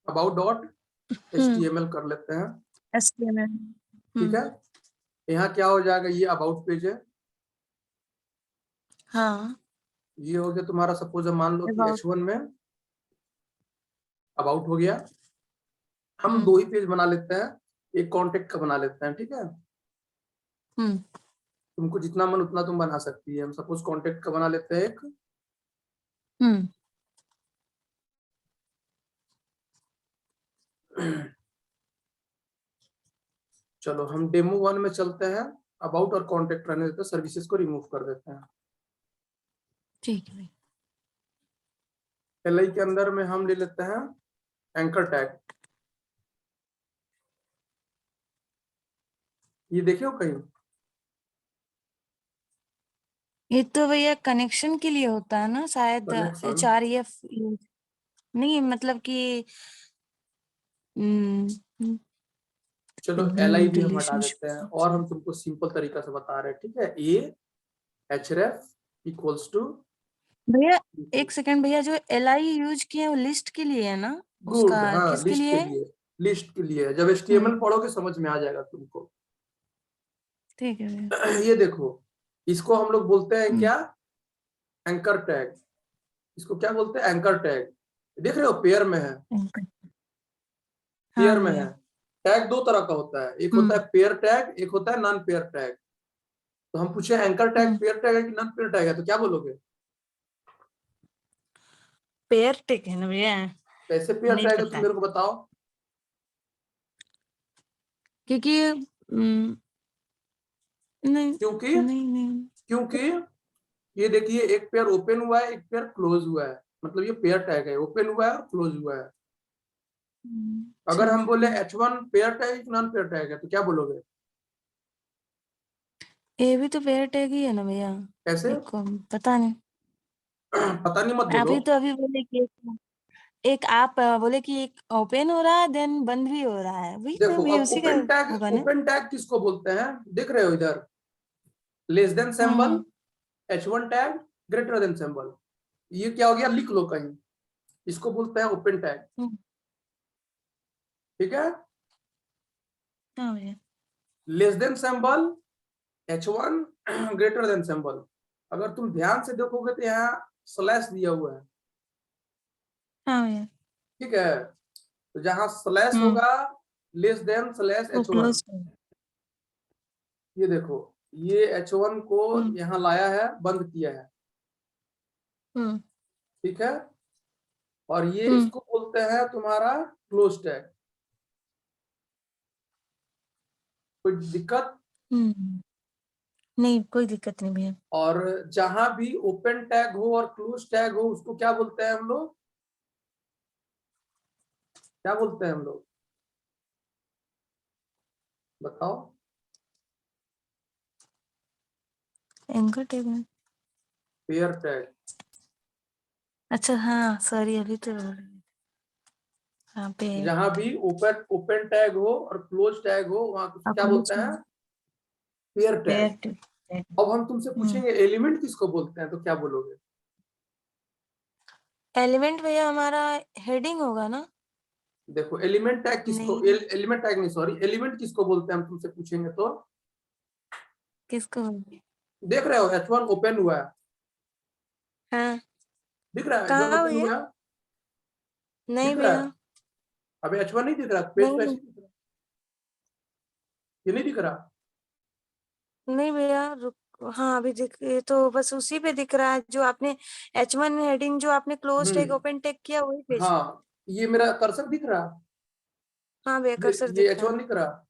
about dot hmm, HTML कर लेते हैं, HTML। ठीक है। यहाँ क्या हो जाएगा, ये अबाउट पेज है। हाँ, ये हो गया तुम्हारा, सपोज मान लो कि अबाउट। H1 में अबाउट हो गया। हम हम्म, 2 ही पेज बना लेते हैं, एक कॉन्टेक्ट का बना लेते हैं, ठीक है। हम्म, तुमको जितना मन उतना तुम बना सकती है। हम सपोज कॉन्टेक्ट का बना लेते हैं एक। हम्म, चलो हम डेमो 1 में चलते हैं। अबाउट और कॉन्टेक्ट रहने देते हैं, सर्विसेज को रिमूव कर देते हैं। ठीक है। LI के अंदर में हम ले लेते हैं एंकर टैग। ये देखे हो कहीं? ये तो भैया कनेक्शन के लिए होता है ना शायद, कनेक्शन, HREF। नहीं मतलब कि चलो LI भी हम हटा देते हैं, रिलेशनशिप। और हम तुमको सिंपल तरीका से बता रहे हैं, ठीक है। ए href इक्वल्स टू, भैया एक सेकंड भैया, जो LI यूज किए हैं वो लिस्ट के लिए है ना? गुड, उसका हाँ किसके लिस्ट के लिए है? लिए, लिस्ट के लिए। जब हम्म, HTML पढ़ोगे समझ में आ जाएगा तुमको। ठीक है भैया। ये देखो, इसको हम लोग बोलते हैं हम्म, क्या, एंकर टैग। इसको क्या बोलते हैं, एंकर टैग। देख रहे हो पेयर में है, okay। हाँ पेयर में है। भैया। टैग 2 तरह का होता है, एक होता हम्म, है पेयर टैग, एक होता है नॉन पेयर टैग। तो हम पूछे एंकर टैग हम्म, पेयर टैग है कि नॉन पेयर टैग है, तो क्या बोलोगे? पेयर टिक है ना भैया? कैसे पेयर नहीं टैग है पता तुम है, मेरे को बताओ। क्योंकि नहीं, क्योंकि, नहीं, नहीं। क्योंकि ये देखिए, एक पेयर ओपन हुआ है, एक पेयर क्लोज हुआ है, मतलब ये पेयर टैग है, ओपन हुआ है और क्लोज हुआ है। अगर ठीक हम बोले है। H1 pair tag non pair tag है, तो क्या बोलोगे? ये भी तो पेयर टैग ही है ना भैया? कैसे? एक को पता नहीं। पता नहीं मत आप बोलो। ही तो अभी बोले कि एक आप बोले कि एक ओपन हो रहा है देन बंद भी हो रहा है, वही तो देखो ये अब उसी का होगा ना? ओपन टैग किसको बोलते हैं, देख रहे हो इधर, लेस देन सिंबल, हम्म, H1 tag, greater than symbol. ये क्या हो गया, लिख लो कहीं, इसको बोलते हैं ओपन टैग, हम्म, ठीक है। हाँ भैया। Less than symbol H1 greater than symbol. अगर तुम ध्यान से देखोगे तो यहाँ स्लैश दिया हुआ है, हाँ भैया। ठीक है। तो जहां स्लैश होगा लेस देन स्लैश वो H1, क्लोज। ये देखो, ये H1 को यहाँ लाया है, बंद किया है, ठीक है। और ये इसको बोलते हैं तुम्हारा क्लोज टैग। कोई दिक्कत? नहीं, कोई दिक्कत नहीं भैया। और जहां भी ओपन टैग हो और क्लोज टैग हो उसको क्या बोलते हैं हम लोग? क्या बोलते हैं हम लोग, बताओ? एंकर टैग में। Pair tag. अच्छा हाँ, सॉरी, अभी तो हाँ पे जहां भी ओपन टैग हो और क्लोज टैग हो वहां को क्या बोलते हैं? Pair tag. Pair tag. अब हम तुमसे पूछेंगे एलिमेंट किसको बोलते हैं, तो क्या बोलोगे? एलिमेंट भैया हमारा हेडिंग होगा ना? देखो एलिमेंट टैग किसको, नहीं, एलिमेंट टैग नहीं सॉरी, एलिमेंट किसको बोलते हैं हम तुमसे पूछेंगे तो? किसको बोलते? देख रहे हो H1 ओपन हुआ है, हाँ। दिख रहा है H1 कहाँ ओपन भैया? हुआ है, नहीं दिख रहा है? भैया। अबे H1 नहीं दिख रहा, पेज पे नहीं, ऐसे ही दिख रहा है, ये नहीं दिख रहा? नहीं भैया, रुक। हाँ, अभी दिख, ये तो बस उसी पे दिख रहा है जो आपने H1 हेडिंग, जो आपने क्लोज टैग हम्म, ओपन टैग किया वही पेज। हाँ, ये मेरा कर्सर दिख रहा, हाँ भैया, कर्सर ये दिख रहा है। H1 दिख रहा,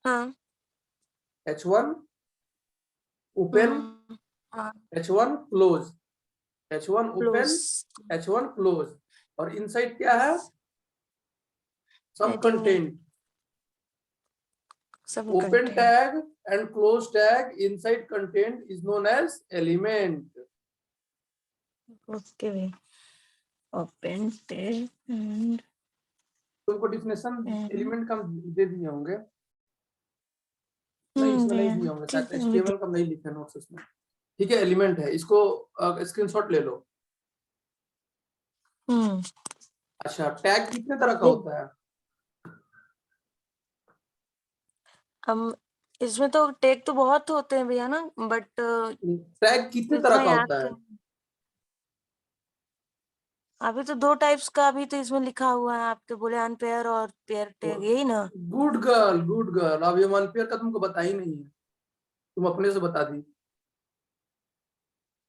हाँ। H1 ओपन, हाँ, H1 close, H1 close open, H1 close. और इनसाइड क्या है? सब हेडिंग में कंटेंट। सब Open content. tag and close tag inside content is known as element. Okay भैया। ओपन टैग एंड तुमको डिफिनेशन एलिमेंट का दे दिए होंगे, नहीं इसमें नहीं भैया दिए होंगे ठीक शायद, है, अभी HTML का नहीं लिखे नोट्स इसमें, ठीक है। एलिमेंट है, इसको स्क्रीनशॉट ले लो। अच्छा, टैग कितने तरह का होता है? हम इसमें तो टैग तो बहुत होते हैं भैया ना, बट टैग कितने तरह उतना का याद होता तो है? नहीं। अभी तो 2 टाइप्स का अभी तो इसमें लिखा हुआ है, आपके बोले अनपेयर और पेयर टैग, यही ना? Good girl, good girl. अब ये वन पेयर का तुमको बता ही नहीं है, तुम अपने से बता दी।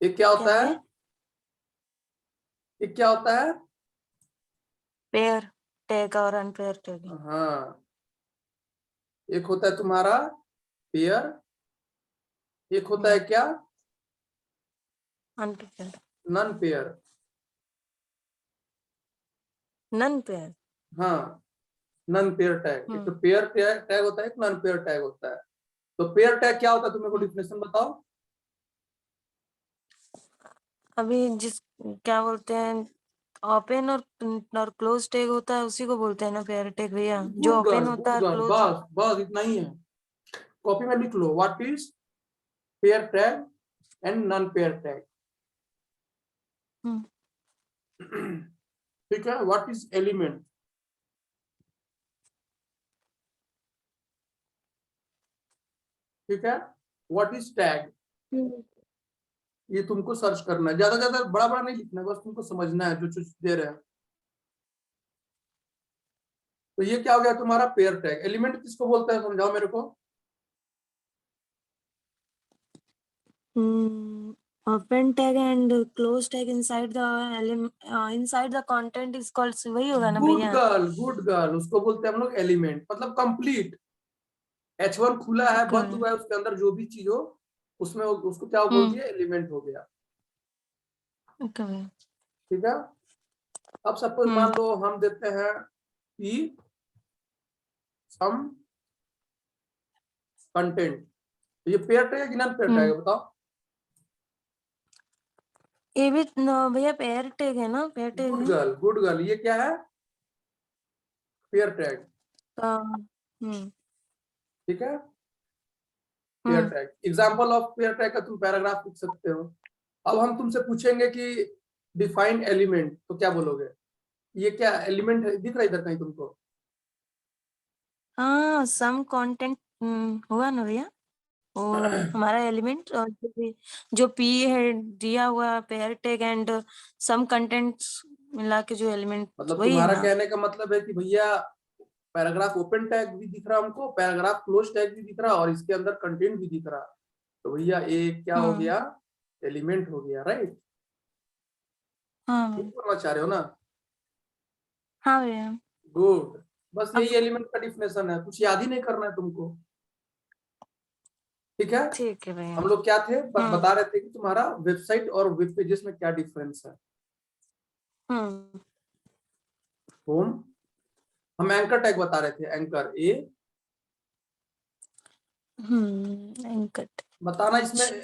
एक क्या क्या होता है? भैया? एक क्या होता है? पेयर टैग और अनपेयर टैग। हाँ, एक होता है तुम्हारा पेयर, एक होता है क्या? Unpair. Non pair. Non pair. हाँ, नन पेयर टैग। एक तो पेयर टैग होता है, एक नन पेयर टैग होता है। तो पेयर टैग क्या होता है, तुम मेरे को डिफिनेशन बताओ। अभी जिस क्या बोलते हैं, ओपन और क्लोज टैग होता है, उसी को बोलते हैं ना पेयर टैग भैया, जो गुड ओपन गर्ल, होता गुड है और गर्ल, क्लोज। बस बस इतना ही है। कॉपी में लिख लो, what is pair tag and non pair tag. ठीक है, व्हाट इज एलिमेंट? ठीक है, व्हाट इज टैग? ये तुमको सर्च करना है, ज्यादा ज्यादा बड़ा बड़ा नहीं लिखना है, बस तुमको समझना है जो चीज दे रहे हैं। तो ये क्या हो गया तुम्हारा पेयर टैग। एलिमेंट किसको बोलते हैं, समझाओ मेरे को। Open tag and close tag inside the content is called, वही होगा ना गुड भैया? गर्ल, गुड गर्ल, उसको बोलते हैं हम लोग एलिमेंट, मतलब कंप्लीट। H1 खुला है, बंद हुआ है, उसके अंदर जो भी चीज हो उसमें उसको क्या बोल दिया, एलिमेंट हो गया। ओके भैया। ठीक है। अब सपोज मान लो हम देते हैं P सम कंटेंट, तो ये पेयर टैग है कि नॉन पेयर टैग है, बताओ। ये भी भैया पेयर टैग है ना? पेयर टैग गुड है। गर्ल, गुड गर्ल, ये क्या है? Pair tag. हम्म ठीक है, pair tag. Example of pair tag का तुम पैराग्राफ लिख सकते हो। अब हम तुमसे पूछेंगे कि डिफाइन एलिमेंट, तो क्या बोलोगे? ये क्या एलिमेंट है, दिख रहा है इधर कहीं तुमको? हाँ, सम कंटेंट हुआ ना भैया, वो हमारा एलिमेंट और जो पी है दिया हुआ pair tag and some contents मिला के जो एलिमेंट मतलब वही है तुम्हारा ना। कहने का मतलब है कि भैया पैराग्राफ ओपन टैग भी दिख रहा हमको, पैराग्राफ क्लोज टैग भी दिख रहा और इसके अंदर कंटेंट भी दिख रहा, तो भैया ये क्या हो हम्म। गया, एलिमेंट हो गया, राइट? हाँ ये भैया। बोलना चाह रहे हो ना? हाँ भैया। गुड। बस अब यही एलिमेंट का डिफिनेशन है, कुछ याद ही नहीं करना है तुमको। ठीक है। ठीक है भैया। हम लोग क्या थे, हम्म। बता रहे थे कि तुम्हारा वेबसाइट और वेब पेजेस में क्या डिफरेंस है। हम्म। होम, हम एंकर टैग बता रहे थे, एंकर ए एंकट। बताना। इसमें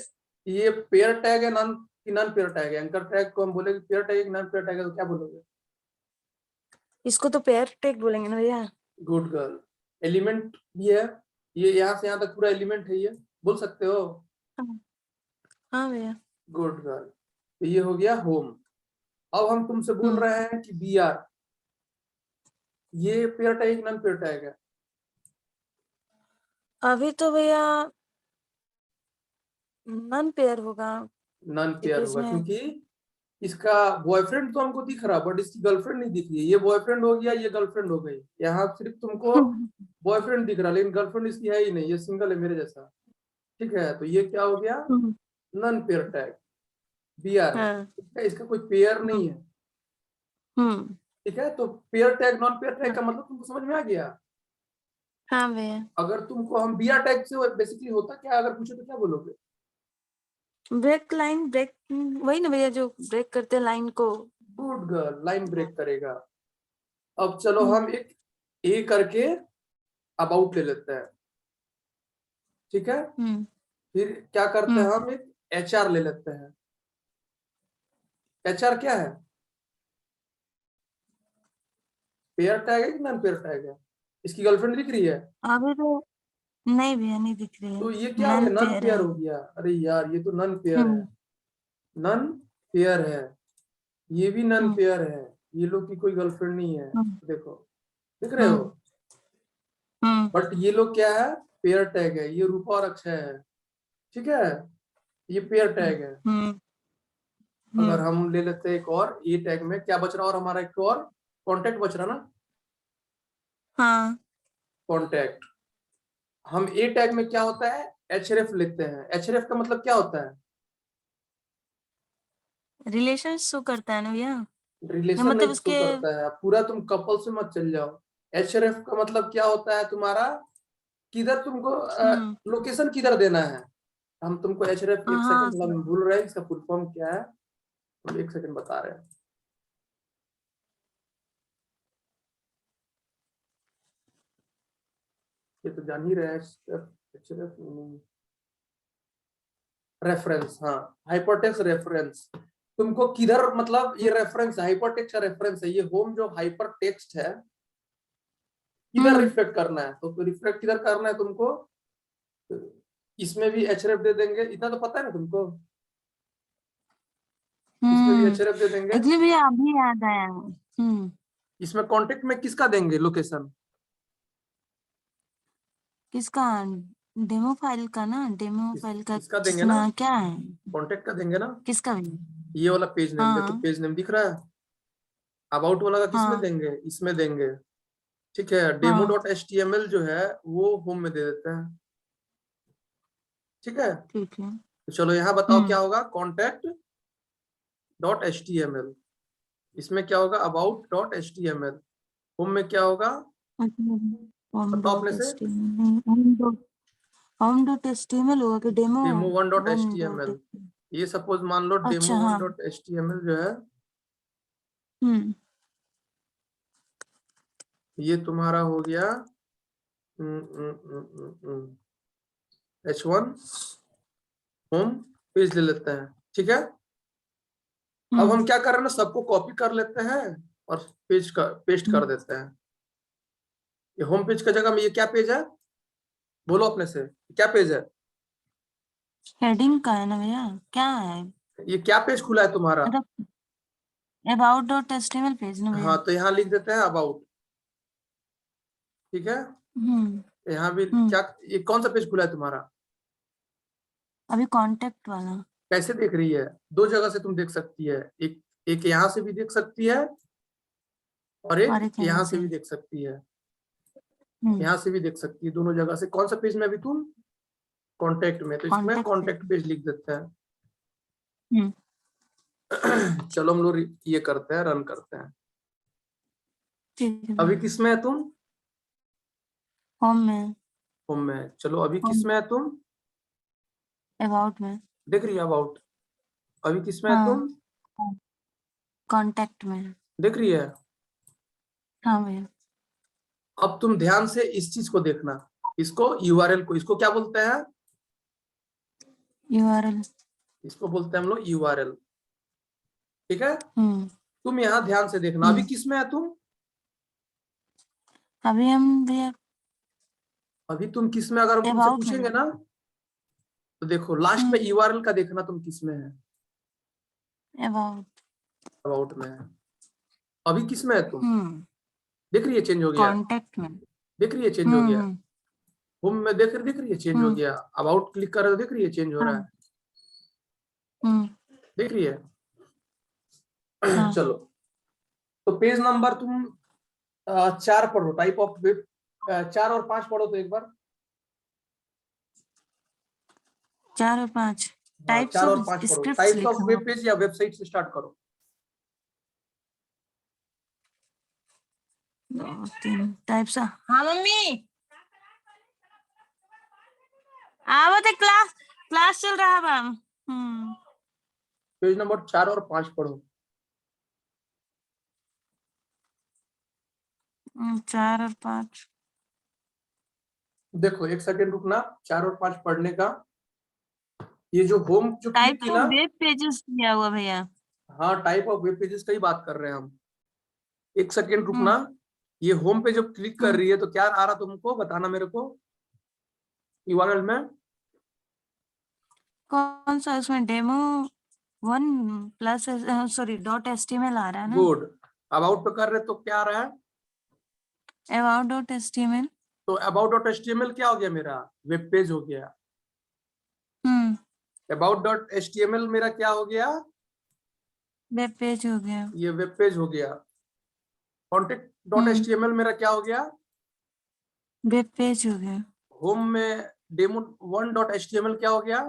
ये पेयर टैग है नॉन कि नॉन पेयर टैग है? एंकर टैग को हम बोलेंगे पेयर टैग है कि नॉन पेयर टैग है, तो क्या बोलोगे? इसको तो पेयर टैग बोलेंगे ना भैया। Good girl. एलिमेंट भी है, ये यहाँ से यहाँ तक पूरा एलिमेंट है, ये बोल सकते हो। हाँ। हाँ भैया। Good girl. तो ये हो गया होम। अब हम तुमसे बोल हम्म। रहे हैं कि बी आर, ये pair tag non pair tag है? अभी तो भैया नन पेयर होगा नॉन पेयर होगा, इसमें। क्योंकि इसका बॉयफ्रेंड तो हमको दिख रहा बट इसकी गर्लफ्रेंड नहीं दिख रही है। ये बॉयफ्रेंड हो गया, ये गर्लफ्रेड हो गई। यहाँ सिर्फ तुमको बॉयफ्रेंड दिख रहा, लेकिन गर्लफ्रेंड इसकी है ही नहीं, ये सिंगल है मेरे जैसा। ठीक है, तो ये क्या हो गया, non pair tag, B R है। हाँ। ठीक है, इसका कोई पेयर नहीं है। हम्म। ठीक है, तो pair tag non pair tag हाँ। का मतलब तुमको समझ में आ गया? हाँ भैया। अगर तुमको हम बी आर टैग से बेसिकली होता क्या अगर पूछो तो क्या बोलोगे? ब्रेक लाइन ब्रेक, वही ना भैया जो ब्रेक करते हैं लाइन को। गुड गर्ल, लाइन ब्रेक करेगा। अब चलो हम्म। हम एक ए करके अबाउट ले लेते हैं। ठीक है, हम्म। फिर क्या करते हैं, हम्म। हम एक एच आर ले लेते हैं। एच आर क्या है, पेयर टैग है कि नॉन पेयर टैग है? इसकी गर्लफ्रेंड दिख रही है, अभी तो नहीं भैया, नहीं दिख रही है। तो ये क्या हो गया, नन नॉन पेयर पेयर है। हो गया। अरे यार, ये तो नॉन पेयर है, हम्म। नॉन पेयर है। ये भी नॉन हम्म। पेयर है, ये लोग की कोई गर्लफ्रेंड नहीं है। हम्म। देखो, देख रहे हो? हम्म। हम्म। बट ये लोग क्या है, पेयर टैग है, ये रूपा और अक्षय है। ठीक है, ये पेयर टैग है। हम्म। अगर हम्म। हम ले लेते हैं एक और, ए टैग में क्या बच रहा, और हमारा एक और कॉन्टेक्ट बच रहा ना, हाँ। कॉन्टेक्ट। हम ए टैग में क्या होता है, एचरेफ लेते हैं। एचरेफ का मतलब क्या होता है? रिलेशन शो करता है ना भैया। या रिलेशन मतलब नहीं शो उसके। करता है पूरा, तुम कपल से मत चल जाओ। एचरेफ का मतलब क्या होता है तुम्हारा, किधर तुमको हम्म। लोकेशन किधर देना है। हम तुमको एचरेफ, एक हाँ सेकंड, सर। हम भूल रहे हैं इसका फुल फॉर्म क्या है, हम एक सेकंड बता रहे हैं। ये तो जान ही रहे हैं, एचरेफ रेफरेंस, हाँ, हाइपरटेक्स्ट रेफरेंस। तुमको किधर, मतलब ये रेफरेंस हाइपरटेक्स्ट का रेफरेंस है, ये होम जो हाइपरटेक्स्ट है किधर हम्म। रिफ्लेक्ट करना है, तो रिफ्लेक्ट किधर करना है तुमको, इसमें भी एचरेफ दे देंगे, इतना तो पता है ना तुमको। इसमें भी हम्म। एचरेफ दे देंगे। एक्चुअली भैया अभी याद आया। इसमें कांटेक्ट में किसका देंगे लोकेशन? किसका? डेमो फाइल का ना, डेमो फाइल का इसका देंगे ना, क्या है? कांटेक्ट का देंगे ना। किसका भैया? ये वाला पेज नेम देखो, हाँ। पेज नेम दिख रहा है, अबाउट वाला का किसमें हाँ। देंगे, इसमें देंगे। ठीक है, डेमो हाँ। Dot H T M L जो है वो होम में दे देते हैं। ठीक है, ठीक है। तो चलो यहाँ बताओ क्या होगा, contact dot H T M L, इसमें क्या होगा, about dot H T M L, home में क्या होगा, होम बताओ अपने डॉट से। एचटीएमएल, होम डॉट एचटीएमएल होगा कि demo demo one dot H one T M dot? L, ये सपोज मान लो अच्छा डेमो वन हाँ। Dot H T M L जो है, हम्म। ये तुम्हारा हो गया H1 होम पेज ले लेते हैं। ठीक है, अब हम्म। हम क्या कर रहे हैं ना, सबको कॉपी कर लेते हैं और पेज का पेस्ट कर देते हैं। ये होम पेज का जगह में ये क्या पेज है, बोलो अपने से, क्या पेज है? हेडिंग का है ना भैया, क्या है? ये क्या पेज खुला है तुम्हारा? मतलब अबाउट डॉट एचटीएमएल पेज ना हाँ, भैया? तो यहाँ लिख देते हैं अबाउट। ठीक है, यहाँ भी क्या, ये कौन सा पेज खुला है तुम्हारा? अभी कांटेक्ट वाला। कैसे देख रही है? दो जगह से तुम देख सकती है, एक एक यहाँ से भी देख सकती है और और एक एक यहाँ यहाँ से से। भी देख सकती है, यहाँ से भी देख सकती है, दोनों जगह से। कौन सा पेज में अभी तुम? कांटेक्ट में, तो इसमें कांटेक्ट पे। कांटेक्ट पेज लिख देते हैं। हम्म। चलो हम लोग ये करते हैं, रन करते हैं। ठीक है अभी भैया। किस में है तुम? होम में। होम में। चलो अभी होम। किस में है तुम? अबाउट में। देख रही है अबाउट? अभी किस में है हाँ, तुम? कांटेक्ट में। देख रही है? हाँ भैया। अब तुम ध्यान से इस चीज को देखना, इसको यूआरएल को, इसको क्या बोलते हैं? यूआरएल। इसको बोलते हैं हम लोग यूआरएल। ठीक है, हम्म। तुम यहाँ ध्यान से देखना, अभी किस में है तुम? अभी हम भैया अभी तुम किस में, अगर हम तुमसे अबाउट में। पूछेंगे ना, तो देखो लास्ट में यूआरएल का देखना, तुम किस में है? अबाउट। अबाउट में है। अभी किस में है तुम? हम्म। देख रही है चेंज हो गया? कांटेक्ट में। देख रही है चेंज हो हम्म। गया? होम में देख रही है चेंज हो हम्म। गया? अबाउट क्लिक कर रहे हो, देख रही है चेंज हो रहा हाँ। है? हम्म। देख रही है? हाँ। चलो, तो पेज नंबर तुम 4 पढ़ो, टाइप ऑफ वेब। 4 और 5 पढ़ो तो एक बार। 4 और 5 टाइप्स 4 ऑफ और 5 पढ़ो, स्क्रिप्ट्स टाइप्स ऑफ लिखा हुआ। वेब पेज या वेबसाइट से स्टार्ट करो। 2 3 टाइप्स। हाँ मम्मी, आवो ते क्लास क्लास चल रहा बा। पेज नंबर 4 और 5 पढ़ो। 4 और 5। देखो एक सेकंड रुकना, 4 और 5 पढ़ने का। ये जो होम जो क्लिक टाइप्स की ऑफ ना, वेब पेजेस दिया हुआ भैया। हाँ टाइप ऑफ वेब पेजेस का ही बात कर रहे हैं हम। एक सेकंड हम्म। रुकना। ये होम पे जब क्लिक कर हम्म। रही है तो क्या आ रहा तुमको, बताना मेरे को यूआरएल में। कौन सा उसमें डेमो 1 प्लस सॉरी .html आ रहा है ना। गुड। अबाउट पे कर रहे तो क्या आ रहा है? about.html। तो अबाउट डॉट एचटीएमएल क्या हो गया मेरा? वेब पेज हो गया। हम्म। अबाउट डॉट एचटीएमएल मेरा क्या हो गया? वेब पेज हो गया। ये वेब पेज हो गया। कॉन्टेक्ट डॉट हम्म। एचटीएमएल मेरा क्या हो गया? वेब पेज हो गया। होम में डेमो 1 डॉट एचटीएमएल क्या हो गया?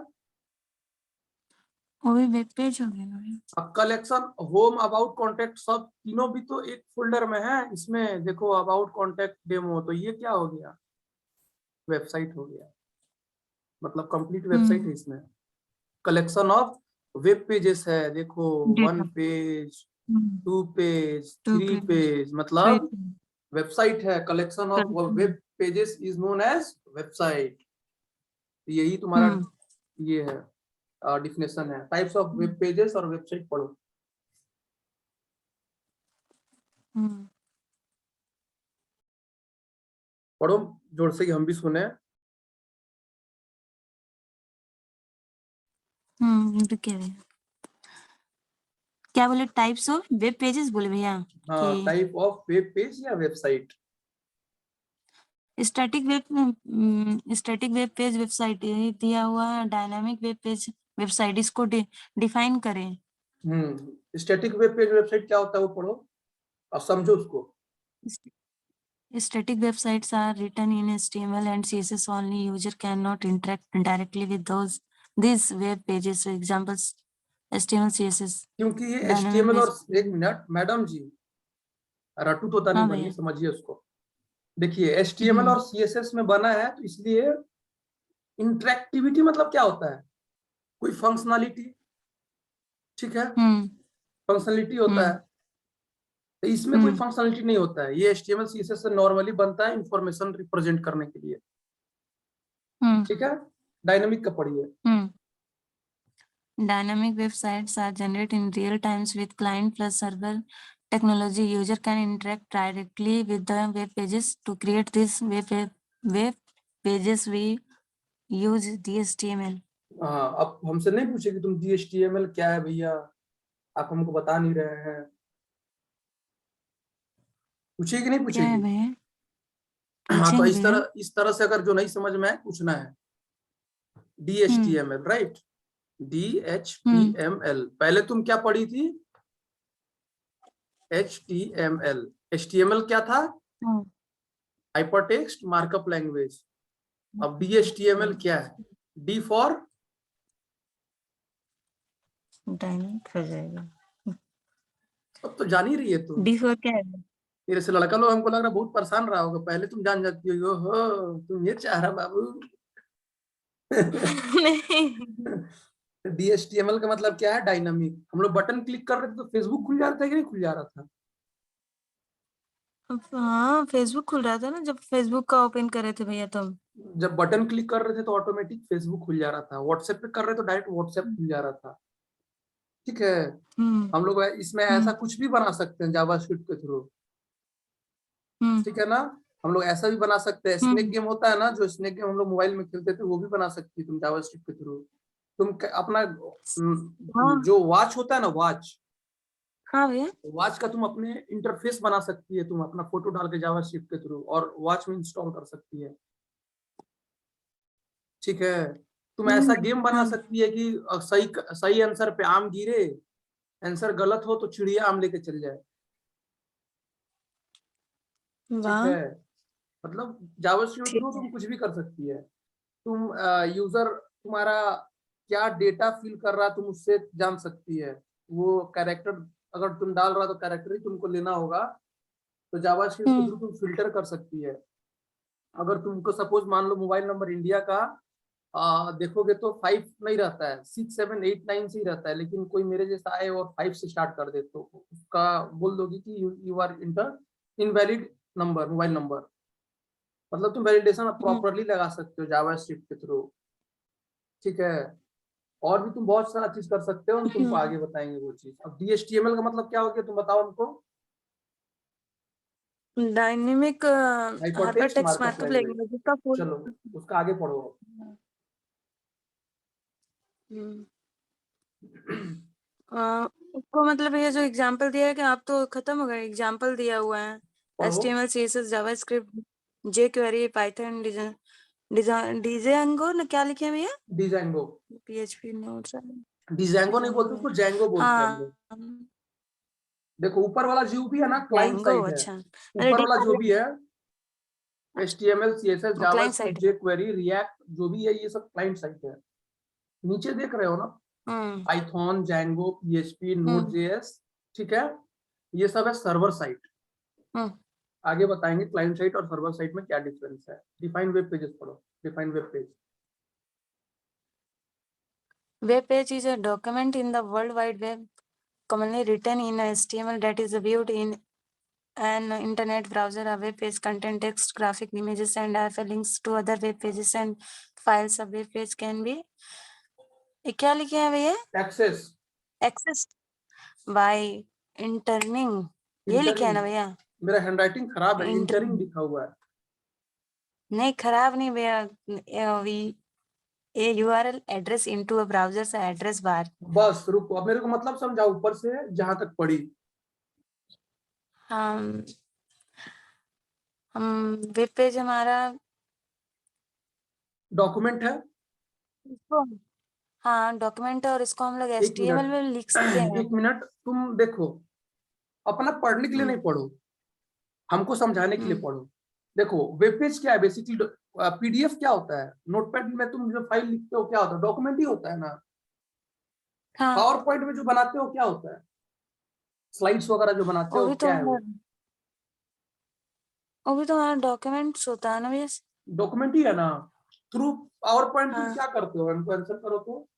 वो भी वेब पेज हो गया भैया। अब कलेक्शन होम अबाउट कॉन्टेक्ट सब तीनों भी तो एक फोल्डर में है। इसमें देखो अबाउट कॉन्टेक्ट डेमो, तो ये क्या हो गया? वेबसाइट हो गया, मतलब कंप्लीट वेबसाइट है इसमें। कलेक्शन ऑफ वेब पेजेस है, देखो 1 data. Page, 2 page, 2 3 page page, 3 मतलब वेबसाइट है। Collection of web pages is known as website. यही तुम्हारा हम्म। ये है, डिफिनेशन है। टाइप्स ऑफ वेब पेजेस और वेबसाइट पढ़ो। हम्म। पढ़ो जोर से कि हम भी सुने। रुकिए भैया। क्या बोले? टाइप्स ऑफ वेब पेजेस बोले भैया हाँ, कि टाइप ऑफ वेब पेज या website. Static web page website यही दिया हुआ है। डायनामिक वेब पेज वेबसाइट, इसको डिफाइन करें। स्टैटिक वेब पेज वेबसाइट क्या होता है वो पढ़ो और समझो उसको। Static websites are written in HTML and CSS only. User cannot interact directly with these web pages. Examples: HTML, CSS. क्योंकि ये Dynamic HTML page। और एक मिनट मैडम जी, रटू तोता नहीं हाँ बनिए, भैया। समझिए उसको। देखिए HTML और CSS में बना है तो इसलिए इंटरेक्टिविटी मतलब क्या होता है? कोई फंक्शनलिटी, ठीक है, हम्म। फंक्शनलिटी होता है। हम्म। तो इसमें कोई फंक्शनलिटी नहीं होता है। ये HTML CSS से नॉर्मली बनता है इंफॉर्मेशन रिप्रेजेंट करने के लिए, ठीक है। डायनामिक का पढ़िए। Dynamic websites are generated in real times with client plus server technology. User can interact directly with the web pages. To create these web pages, we use HTML. हाँ, अब हमसे नहीं पूछे कि तुम HTML क्या है भैया, आप हमको बता नहीं रहे हैं। पूछेगी नहीं क्या है पूछेगी? भैया? हाँ, तो पूछेंगे। इस तरह से अगर जो नहीं समझ में आए पूछना है। DHTML, right? DHTML पहले तुम क्या पढ़ी थी? HTML। HTML क्या था? Hypertext markup language. अब DHTML क्या है? D फॉर डायनामिक हो जाएगा। अब तो जान ही रही है तुम। डी फॉर क्या है? मेरे से लड़का लोग हमको लग रहा है बहुत परेशान रहा होगा, पहले तुम जान जाती हो। तुम ये चाह रहा बाबू। नहीं। DHTML का मतलब क्या है? डायनामिक। हम लोग बटन क्लिक कर रहे थे तो फेसबुक खुल जा रहा था कि नहीं खुल जा रहा था? हाँ, फेसबुक खुल रहा था ना जब फेसबुक का ओपन करे थे भैया तुम। जब बटन क्लिक कर रहे थे तो ऑटोमेटिक फेसबुक खुल जा रहा था, व्हाट्सएप पे कर रहे तो डायरेक्ट व्हाट्सएप खुल जा रहा था। ठीक है। हम्म हम लोग इसमें ऐसा हम्म कुछ भी बना सकते हैं जावास्क्रिप्ट के थ्रू। हम्म ठीक है ना? हम लोग ऐसा भी बना सकते हैं, स्नेक हम्म गेम होता है ना, जो स्नेक गेम हम लोग मोबाइल में खेलते थे, वो भी बना सकती है तुम जावास्क्रिप्ट के थ्रू। तुम अपना हाँ जो वॉच होता है ना, वॉच, हाँ भैया। वॉच का तुम अपने इंटरफेस बना सकती है, तुम अपना फोटो डाल के जावास्क्रिप्ट के थ्रू और वॉच में इंस्टॉल कर सकती है। ठीक है। तुम ऐसा गेम बना हम्म, सकती है कि सही सही आंसर पे आम गिरे, आंसर गलत हो तो चिड़िया आम लेके चल जाए। ठीक वाह। है। मतलब जावास्क्रिप्ट के ठीक थ्रू है। तुम कुछ भी कर सकती है। तुम यूजर तुम्हारा क्या डेटा फिल कर रहा है तुम उससे जान सकती है। वो कैरेक्टर अगर तुम डाल रहा तो कैरेक्टर ही तुमको लेना होगा, तो जावास्क्रिप्ट के हम्म थ्रू तुम फिल्टर कर सकती है। अगर तुमको सपोज मान लो मोबाइल नंबर इंडिया का देखोगे तो 5 नहीं रहता है, 6 7 8 9 से ही रहता है, लेकिन कोई मेरे जैसा आए और 5 से स्टार्ट कर दे तो उसका बोल दोगे कि you are inter invalid number, mobile number. मतलब तुम वैलिडेशन हम्म प्रॉपरली लगा सकते हो जावास्क्रिप्ट के थ्रू। ठीक है। और भी तुम बहुत सारा चीज कर सकते हो, हम तुमको आगे बताएंगे वो चीज। अब DHTML का मतलब क्या हो गया तुम बताओ हमको। Dynamic hypertext hypertext markup markup language. Language का फुल। चलो उसका आगे पढ़ो। हम्म उसको मतलब ये जो एग्जांपल दिया है कि आप तो खत्म हो गए, एग्जांपल दिया हुआ है। पढ़ो। HTML CSS JavaScript jQuery Python Django ना क्या लिखे हैं भैया? डिजांगो। PHP नोड्स डिजांगो नहीं बोलते डिजांगो। उसको, जैंगो बोलते हैं हम लोग। हाँ देखो ऊपर वाला जो भी है ना क्लाइंट जैंगो, साइड है। अच्छा मतलब ऊपर डी वाला जो भी है HTML CSS client JavaScript side. jQuery react जो भी है ये सब क्लाइंट साइड है। नीचे देख रहे हो ना, हम्म पाइथन, जैंगो, PHP, हम्म Node.js। ठीक है। ये सब है सर्वर साइड। हम्म आगे बताएंगे क्लाइंट साइड और सर्वर साइड में क्या डिफरेंस है। डिफाइन वेब पेजेस पढ़ो। Define web page. Web page is a document in the World Wide Web, commonly written in HTML that is viewed in an internet browser. A web page contains text, graphic, images, and hyperlinks to other web pages and files. A web page can be ये क्या लिखे हैं भैया? Access. Accessed by interning, ये लिखे है entering. ना भैया? मेरा हैंडराइटिंग खराब है, इंटरिंग इंटरनिंग लिखा हुआ है। नहीं, खराब नहीं भैया। We a URL address into a browser's address bar. बस रुको, अब मेरे को मतलब समझाओ ऊपर से जहां तक पढ़ी। हम हम वेब पेज हमारा डॉक्यूमेंट है। इसको हाँ डॉक्यूमेंट है और इसको हम लोग एक HTML मिनट। में लिखते हैं। एक मिनट तुम देखो, अपना पढ़ने के लिए नहीं हम्म पढ़ो, हमको समझाने के लिए हम्म पढ़ो। देखो वेब पेज क्या है बेसिकली, PDF क्या होता है, नोटपैड में तुम जो फाइल लिखते हो क्या होता है, डॉक्यूमेंट ही होता है ना। हाँ पावर पॉइंट में जो बनाते हो क्या होता है, स्लाइड्स वगैरह जो बनाते वो हो भी तो क्या है वो? हमारा डॉक्यूमेंट्स होता है ना भैया। डॉक्यूमेंट ही है ना। थ्रू पावर पॉइंट तुम हाँ क्या करते हो, हमको आंसर करो तो।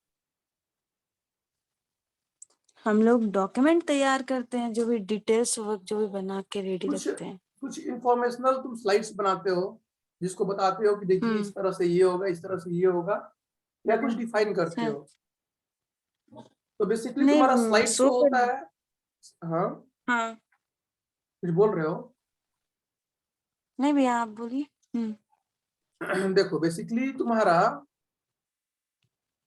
हम लोग डॉक्यूमेंट तैयार करते हैं, जो भी डिटेल्स वर्क जो भी बना के रेडी कुछ रखते हैं। कुछ इंफॉर्मेशनल तुम स्लाइड्स बनाते हो, जिसको बताते हो कि देखिए हम्म इस तरह से ये होगा, इस तरह से ये होगा, या कुछ डिफाइन करते अच्छा, हो। तो बेसिकली तुम्हारा नहीं स्लाइड शो शो कर होता है। हाँ, हाँ कुछ बोल रहे हो? नहीं भैया आप बोलिए। देखो बेसिकली तुम्हारा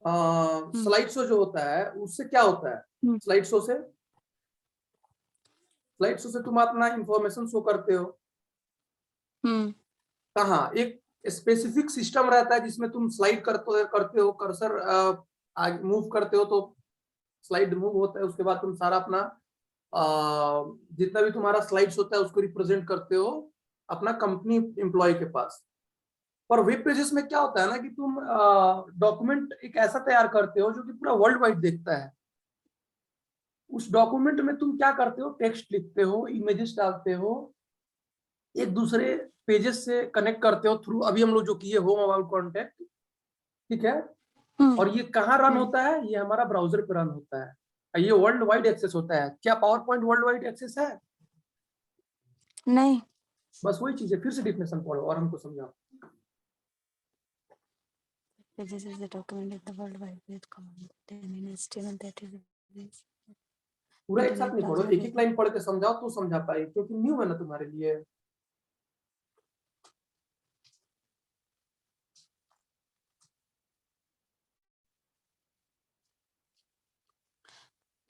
हम्म स्लाइड शो जो होता है उससे क्या होता है, हम्म स्लाइड शो से, स्लाइड शो से तुम अपना इंफॉर्मेशन शो करते हो। हम्म कहाँ एक स्पेसिफिक सिस्टम रहता है जिसमें तुम स्लाइड करते हो कर्सर मूव करते हो तो स्लाइड मूव होता है, उसके बाद तुम सारा अपना जितना भी तुम्हारा स्लाइड्स होता है उसको रिप्रेजेंट करते हो अपना कंपनी एम्प्लॉय के पास। और वेब पेजेस में क्या होता है ना कि तुम डॉक्यूमेंट एक ऐसा तैयार करते हो जो कि पूरा वर्ल्ड वाइड देखता है। उस डॉक्यूमेंट में तुम क्या करते हो, टेक्स्ट लिखते हो, इमेजेस डालते हो, एक दूसरे पेजेस से कनेक्ट करते हो थ्रू अभी हम लोग जो किए होम अबाउट कॉन्टेक्ट, ठीक है। और ये कहाँ रन होता है, ये हमारा ब्राउजर पे रन होता है, ये वर्ल्ड वाइड एक्सेस होता है। क्या power point world wide access है? नहीं। बस वही चीज है, फिर से डिफिनेशन पढ़ो और हमको समझाओ। Pages is the document in the World Wide Web command in HTML that is पूरा एक साथ internet नहीं पढ़ो, browser एक एक लाइन पढ़ के समझाओ तो समझा पाए, क्योंकि न्यू है ना तुम्हारे लिए।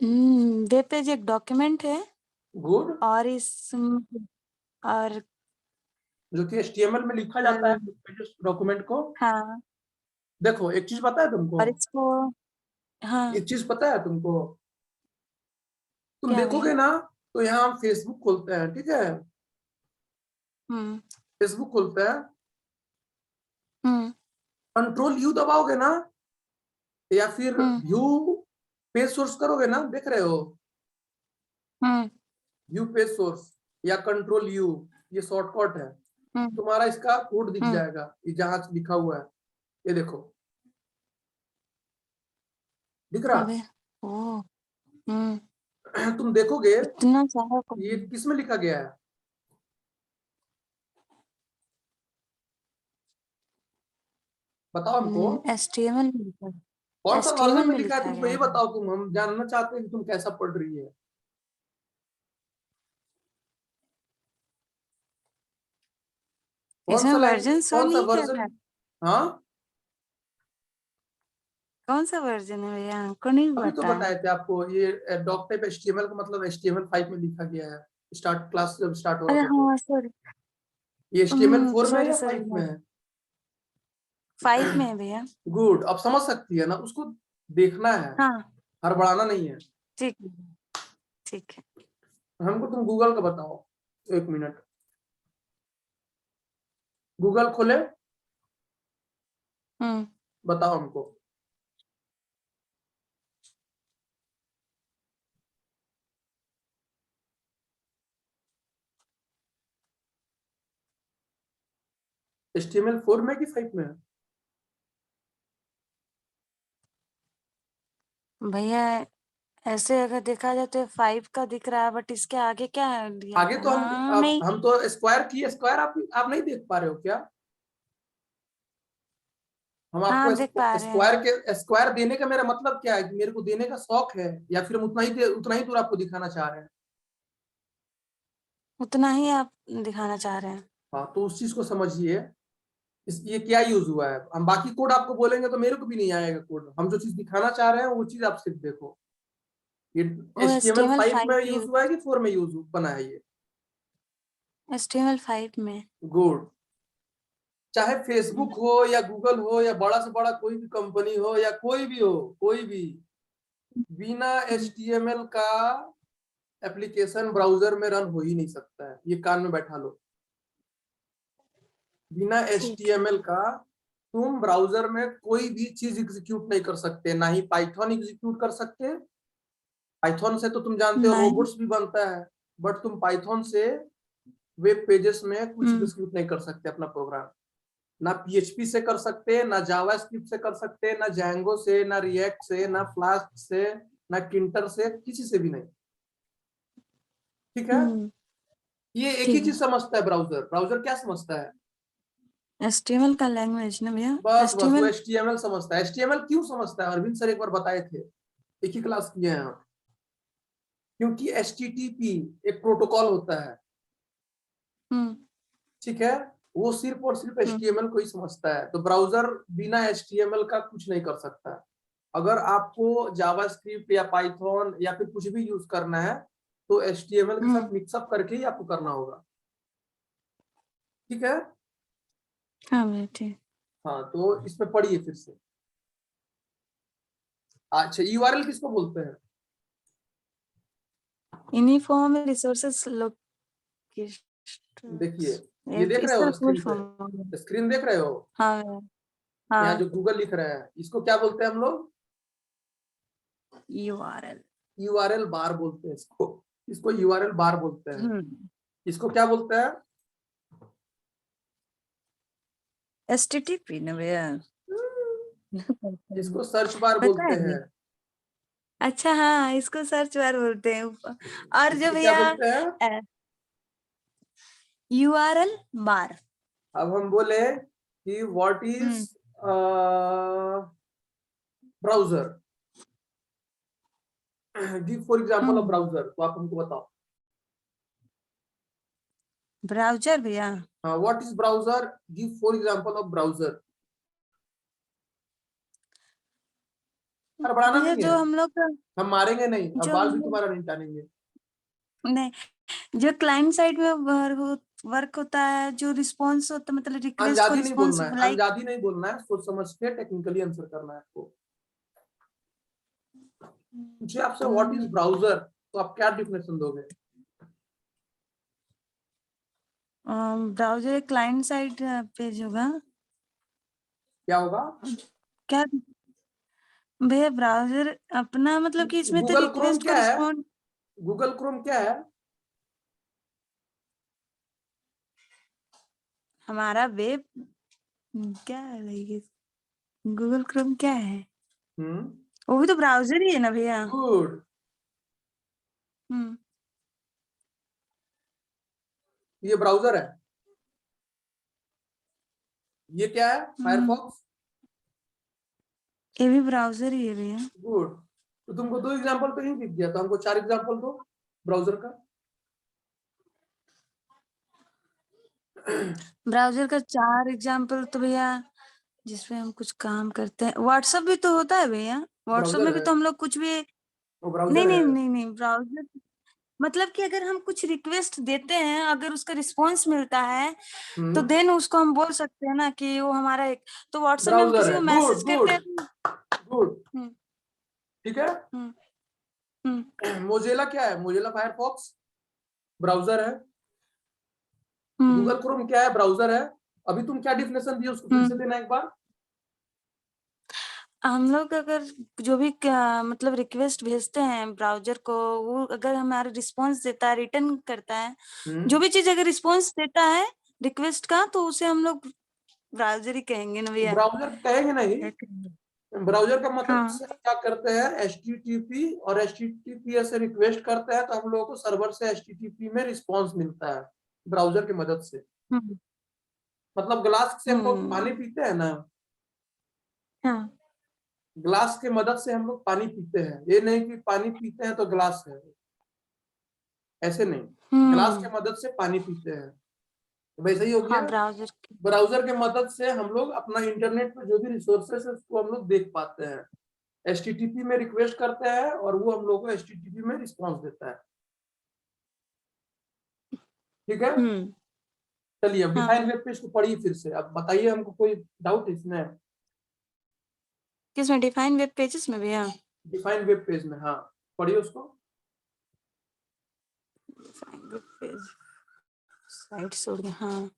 वेब पेज एक डॉक्यूमेंट है गुड। और इस और जो कि HTML में लिखा जाता है डॉक्यूमेंट को। हाँ, देखो एक चीज पता है तुमको, और इसको हाँ, एक चीज पता है तुमको, तुम क्या भैया? देखोगे ना तो यहाँ हम फेसबुक खोलते हैं, ठीक है, हम्म फेसबुक खोलते हैं, हम्म कंट्रोल यू दबाओगे ना या फिर हम्म व्यू पेज सोर्स करोगे ना, देख रहे हो, हम्म व्यू पेज सोर्स या कंट्रोल यू, ये शॉर्टकट है, हम्म तुम्हारा इसका कोड दिख हम्म जाएगा, ये जहां लिखा हुआ है, ये देखो दिख रहा। अबे ओ हम्म तुम देखोगे इतना सारा ये किस में लिखा गया है, बताओ हमको, HTML में लिखा है। कौन सा वर्जन HTML में में लिखा है लिखा तुमको गया ये है। बताओ, तुम, हम जानना चाहते हैं कि तुम कैसा पढ़ रही है। कौन इसमें सा वर्जन लैंग्वेज, शो कौन सा नहीं कर वर्जन? रहा है। हाँ कौन सा वर्जन है भैया, हमको नहीं अभी तो पता है। बताए थे आपको, ये डॉक टाइप HTML का मतलब HTML5 में लिखा गया है, स्टार्ट क्लास जब स्टार्ट हो अरे रहा था तो। हाँ सॉरी। ये HTML4 में है सॉरी या सॉरी 5 में है? 5 में है भैया। गुड, अब समझ सकती है ना, उसको देखना है, हाँ हड़बड़ाना नहीं है। ठीक है ठीक है। हमको तुम गूगल का बताओ, एक मिनट, गूगल खोले, हम्म बताओ हमको। HTML4 में कि 5 में है? भैया ऐसे अगर देखा जाए तो 5 का दिख रहा है, बट इसके आगे क्या दिया आगे हुआ है? तो हाँ नहीं। हम तो स्क्वायर किए, स्क्वायर आप नहीं देख पा रहे हो क्या? हम हाँ आपको देख पा रहे हैं। स्क्वायर देने का मेरा मतलब क्या है कि मेरे को देने का शौक है, या फिर हम उतना ही दूर आपको दिखाना चाह रहे हैं? उतना ही आप दिखाना चाह रहे हैं। हाँ तो उस चीज को समझिए, ये क्या यूज हुआ है, हम बाकी कोड आपको बोलेंगे तो मेरे को भी नहीं आएगा कोड, हम जो चीज दिखाना चाह रहे हैं वो चीज आप सिर्फ देखो। ये वो HTML HTML5 में 5 यूज हुआ है कि 4 में यूज बना है ये? HTML5 में। गुड। चाहे फेसबुक हो या गूगल हो या बड़ा से बड़ा कोई भी कंपनी हो या कोई भी हो, कोई भी बिना HTML का एप्लीकेशन ब्राउजर में रन हो ही नहीं सकता है, ये कान में बैठा लो। बिना ठीक है। HTML का तुम ब्राउजर में कोई भी चीज एग्जीक्यूट नहीं कर सकते, ना ही पाइथन एग्जीक्यूट कर सकते। पाइथन से तो तुम जानते हो नहीं। रोबोट्स भी बनता है, बट तुम पाइथन से वेब पेजेस में कुछ हम्म एग्जीक्यूट नहीं कर सकते अपना प्रोग्राम, ना PHP से कर सकते, ना जावास्क्रिप्ट से कर सकते, ना जैंगो से, ना रिएक्ट से, ना फ्लास्क से, ना किंटर से, किसी से भी नहीं, ठीक है। हम्म ये एक ही ठीक है। चीज समझता है ब्राउजर, ब्राउजर क्या समझता है? HTML का लैंग्वेज ना भैया। बस वो HTML HTML समझता है। HTML क्यों समझता है, अरविंद सर एक बार बताए थे, एक ही क्लास किए हैं हम। क्योंकि HTTP एक प्रोटोकॉल होता है, हम्म ठीक है, वो सिर्फ और सिर्फ हम्म HTML को ही समझता है, तो ब्राउजर बिना HTML का कुछ नहीं कर सकता है। अगर आपको जावास्क्रिप्ट या पाइथन या फिर कुछ भी यूज करना है तो HTML के हम्म साथ मिक्सअप करके ही आपको करना होगा, ठीक है। हाँ भैया ठीक। हाँ, तो इसमें पढ़िए फिर से। अच्छा, यूआरएल किसको बोलते हैं? यूनिफॉर्म रिसोर्सेस देखिए, लोकेशन, ये देख रहे इसका हो फुल स्क्रीन फॉर्म। पे? स्क्रीन देख रहे हो? हाँ भैया, यहाँ हाँ जो गूगल लिख रहे हैं, इसको क्या बोलते हैं हम लोग? URL। यूआरएल बार बोलते हैं इसको। इसको यूआरएल बार बोलते हैं। इसको क्या बोलते हैं? HTTP ना भैया। इसको सर्च बार पता बोलते है हैं। भैया। अच्छा हाँ, इसको सर्च बार बोलते हैं। और जो इसको क्या भैया बोलते हैं? URL बार। अब हम बोले कि what is browser, give for example of browser, तो आप हमको बताओ। ब्राउजर भैया। हाँ, what is browser, give for example of browser. बढ़ाना भैया नहीं है, जो हम लोग हम मारेंगे नहीं, अब जो बाल हम भी लोग तुम्हारा नहीं टानेंगे। नहीं, जो क्लाइंट साइड में वर्क होता है, जो रिस्पॉन्स होता है, मतलब रिक्वेस्ट को अनजादी नहीं रिस्पॉन्स बोलना है, लाइक। अनजादी नहीं बोलना है, सोच समझ के टेक्निकली आंसर करना है आपको। पूछे आपसे व्हाट इज ब्राउजर, तो आप क्या डिफिनेशन दोगे? ब्राउजर एक क्लाइंट साइड पेज होगा। क्या होगा? क्या भैया, ब्राउजर अपना मतलब कि इसमें तो गूगल क्रोम रिक्वेस्ट को क्या है? रिस्पॉन्ड। गूगल क्रोम क्या है? हमारा वेब क्या है भैया? गूगल क्रोम क्या है? हम्म, वो भी तो ब्राउजर ही है ना भैया। गुड। हम्म। ये ब्राउजर है। ये क्या है? फायरफॉक्स। ये भी ब्राउजर ही है भैया। गुड। तो तुमको 2 एग्जांपल तो नहीं दिख गया, तो हमको 4 एग्जांपल दो ब्राउजर का। ब्राउजर का 4 एग्जाम्पल तो भैया, जिसपे हम कुछ काम करते हैं, व्हाट्सएप भी तो होता है भैया। व्हाट्सएप ब्राउजर में भी है, तो हम लोग कुछ भी। वो नहीं ब्राउजर है। नहीं नहीं नहीं, ब्राउजर मतलब कि अगर हम कुछ रिक्वेस्ट देते हैं, अगर उसका रिस्पॉन्स मिलता है, तो हम्म, देन उसको हम बोल सकते हैं ना कि वो हमारा एक। तो व्हाट्सएप में हम ब्राउजर किसी है। को गुड मैसेज करते गुड हैं तो। गुड। हम्म। ठीक है। हम्म। हम्म। मोजेला क्या है? मोजेला फायरफॉक्स ब्राउजर है। हम्म। गूगल क्रोम क्या है? ब्राउजर है। अभी तुम क्या डिफिनेशन दिए, उसको फिर से हम्म। देना एक बार। हम लोग अगर जो भी मतलब रिक्वेस्ट भेजते हैं ब्राउजर को, वो अगर हमारा रिस्पॉन्स देता है, रिटर्न करता है, जो हम्म, भी चीज अगर रिस्पॉन्स देता है रिक्वेस्ट का, तो उसे हम लोग ब्राउजर ही कहेंगे ना भैया। ब्राउजर कहेंगे नहीं। क्या कहेंगे? ब्राउजर का मतलब हाँ। से क्या करते हैं, HTTP और HTTPS से रिक्वेस्ट करते हैं, तो हम लोगों को सर्वर से HTTP में रिस्पांस मिलता है ब्राउजर की मदद से। हम्म। मतलब ग्लास से हम लोग पानी हम्म। पीते हैं ना, हाँ। ग्लास की मदद से हम लोग पानी पीते हैं, ये नहीं कि पानी पीते हैं तो ग्लास है, ऐसे नहीं। ग्लास हम्म। की मदद से पानी पीते हैं, वैसे ही हो हाँ गया। ब्राउजर की। ब्राउजर की मदद से हम लोग अपना इंटरनेट पे जो भी रिसोर्सेस है उसको हम लोग देख पाते हैं। HTTP में रिक्वेस्ट करते हैं और वो हम लोग को HTTP में रिस्पांस देता है। ठीक है। हम्म। चलिए, अब हाँ डिफाइन भैया। वेब पेज को पढ़िए फिर से, अब बताइए हमको कोई डाउट इसमें? किसमें? डिफाइन वेब पेजेस में भैया? डिफाइन वेब पेज में, हाँ, पढ़िए उसको। डिफाइन वेब पेज, साइट छोड़ गया। हाँ,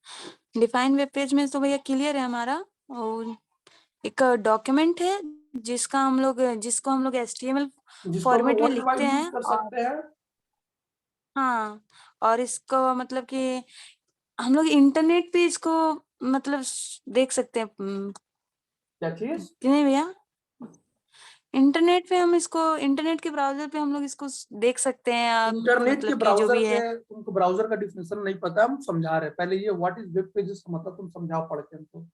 डिफाइन वेब पेज में तो भैया क्लियर है हमारा। और एक डॉक्यूमेंट है जिसको हम लोग HTML जिसको हम लोग फॉर्मेट में वर्ल्ड लिखते वाइड यूज हैं। कर और सकते हैं। हाँ, और इसको मतलब कि हम लोग इंटरनेट पे इसको मतलब देख सकते हैं। क्या चीज? कि नहीं भैया, इंटरनेट पे हम इसको, इंटरनेट के ब्राउजर पे हम लोग इसको देख सकते हैं। इंटरनेट के मतलब कि जो ब्राउजर भी पे है। तुमको ब्राउजर का डिफिनेशन नहीं पता, हम समझा रहे हैं। पहले ये व्हाट इज वेब पेजेस का मतलब तुम समझाओ पढ़ के हमको।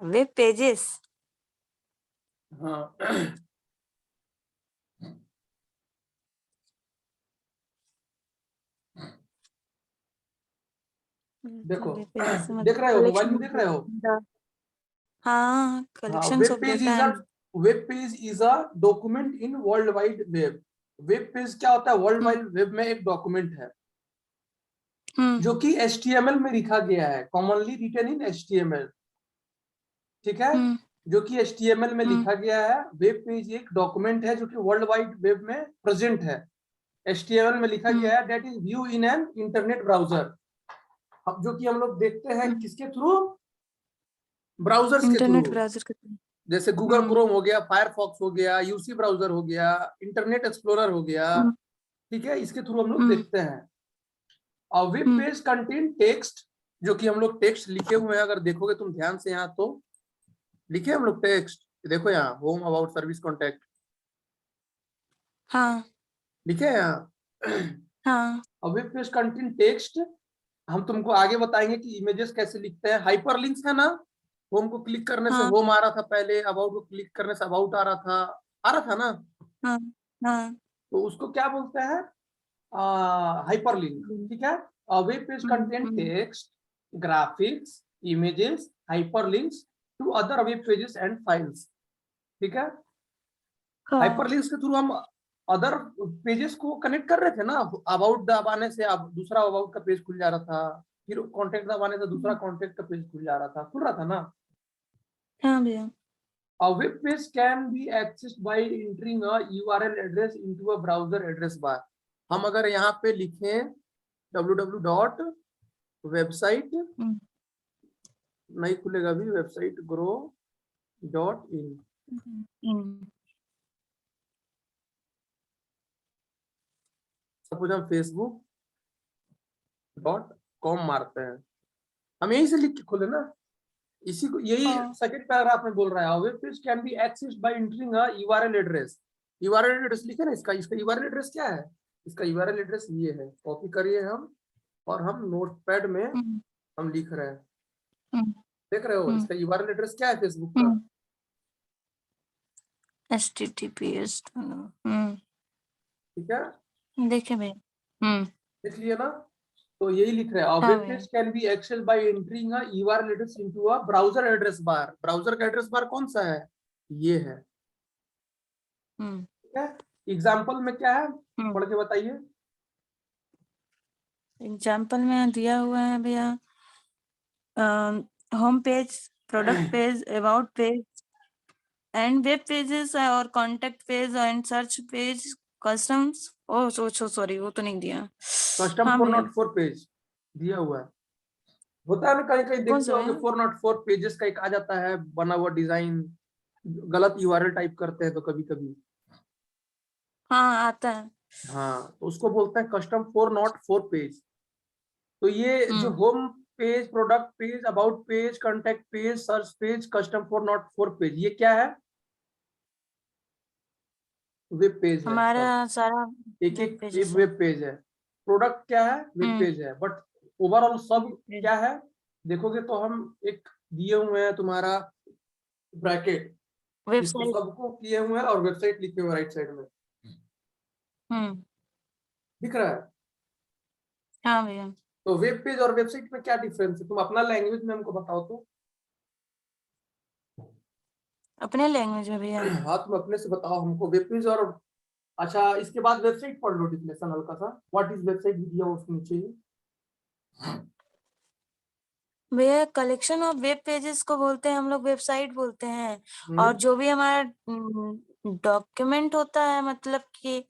Web pages. हाँ। देखो, वेब पेजेस से देख मतलब रहे हो, मोबाइल कलेक्शन में ऑफ देख रहे हो? डेटा। हाँ, हाँ, collections of data and. Web page is a document in world wide web. Web page क्या होता है? वर्ल्ड वाइड वेब में एक डॉक्यूमेंट है। जो कि HTML में लिखा गया है, कॉमनली रिटन इन HTML, ठीक है, जो कि HTML में लिखा गया है। वेब पेज एक डॉक्यूमेंट है जो कि वर्ल्ड वाइड वेब में प्रेजेंट है, HTML में लिखा गया है, that is view in an internet browser. अब जो कि हम लोग देखते हैं किसके थ्रू, ब्राउजर्स के थ्रू, इंटरनेट ब्राउजर के थ्रू, जैसे गूगल क्रोम हो गया, फायरफॉक्स हो गया, यूसी ब्राउजर हो गया, इंटरनेट एक्सप्लोरर हो गया, ठीक है, इसके थ्रू हम लोग देखते हैं। और वेब पेज कंटेन टेक्स्ट, जो कि हम लोग टेक्स्ट लिखे हुए हैं, अगर देखोगे तुम ध्यान से यहाँ तो लिखे हम लोग टेक्स्ट, देखो यहाँ होम अबाउट सर्विस कॉन्टैक्ट, हाँ लिखे हैं यहाँ। हाँ और वेब पेज कंटेन टेक्स्ट, हम तुमको आगे बताएंगे कि इमेजेस कैसे लिखते हैं। हाइपरलिंक्स है ना, होम को क्लिक करने से हाँ होम आ रहा था पहले, अबाउट को क्लिक करने से अबाउट आ रहा था ना, हाँ हाँ तो उसको क्या बोलते हैं, हाइपरलिंक, ठीक है। Web page contain text, graphics, images, hyperlinks to other web pages and files, ठीक है। हाइपरलिंक्स के थ्रू हम अदर पेजेस को कनेक्ट कर रहे थे ना, अबाउट दबाने से अब दूसरा अबाउट का पेज खुल जा रहा था, फिर कॉन्टेक्ट दबाने से दूसरा कॉन्टेक्ट का पेज खुल जा रहा था, खुल रहा था ना। हाँ भैया। A web page can be accessed by entering a URL address into a browser address bar. हम अगर यहाँ पे लिखें www.website, नहीं खुलेगा अभी, वेबसाइट grow.in, सपोज हम facebook.com मारते हैं, हम यहीं से लिख के खोले ना, इसी को यही सेकंड पैराग्राफ में बोल रहा है। Web page can be accessed bye entering a URL address. URL address लिखे ना, इसका यूआरएल एड्रेस क्या है, इसका यूआरएल एड्रेस ये है, कॉपी करिए हम, और हम नोटपैड में हम लिख रहे हैं, देख रहे हो, इसका यूआरएल एड्रेस क्या है फेसबुक का, https, ठीक है, देखे भैया, देख लिए ना, तो यही लिख रहे हैं। Web page can be accessed bye entering a URL address into a browser address bar. Browser का एड्रेस बार कौन सा है, ये है, ठीक है। एग्जांपल में क्या है, पढ़ के बताइए। एग्जाम्पल में दिया हुआ है भैया, home page, product page, about page and web pages और contact page and search page, customs, oh sorry वो तो नहीं दिया। कस्टम हाँ भैया, 404 पेज दिया हुआ है, होता है ना, कहीं कहीं कौन देखते सा होंगे भैया? 404 पेजेस का एक आ जाता है बना हुआ डिजाइन, गलत यूआरएल टाइप करते हैं तो कभी कभी, हाँ आता है। हाँ, तो उसको बोलते हैं कस्टम 404 पेज। तो ये जो home page, product page, about page, contact page, search page, custom 404 page, ये क्या है, वेब पेज है हमारा सब, सारा एक वेब एक पेजेस है। वेब पेज है। प्रोडक्ट क्या है, वेब पेज है, बट ओवरऑल सब क्या है, देखोगे तो हम एक दिए हुए हैं तुम्हारा ब्रैकेट, इसको वेबसाइट। सबको किए हुए हैं और वेबसाइट लिखे हुए राइट साइड में, दिख रहा है। हाँ भैया। तो वेब पेज और वेबसाइट में क्या डिफरेंस है, तुम अपना लैंग्वेज में हमको बताओ तो। अपने लैंग्वेज में भैया। हाँ, तुम अपने से बताओ हमको, वेब पेज और, अच्छा इसके बाद वेबसाइट पढ़ लो, डिफिनेशन हल्का सा, व्हाट इज वेबसाइट भी दिया उसके नीचे ही। भैया कलेक्शन ऑफ वेब पेजेस को बोलते हैं हम लोग, वेबसाइट बोलते हैं। और जो भी हमारा डॉक्यूमेंट होता है, मतलब कि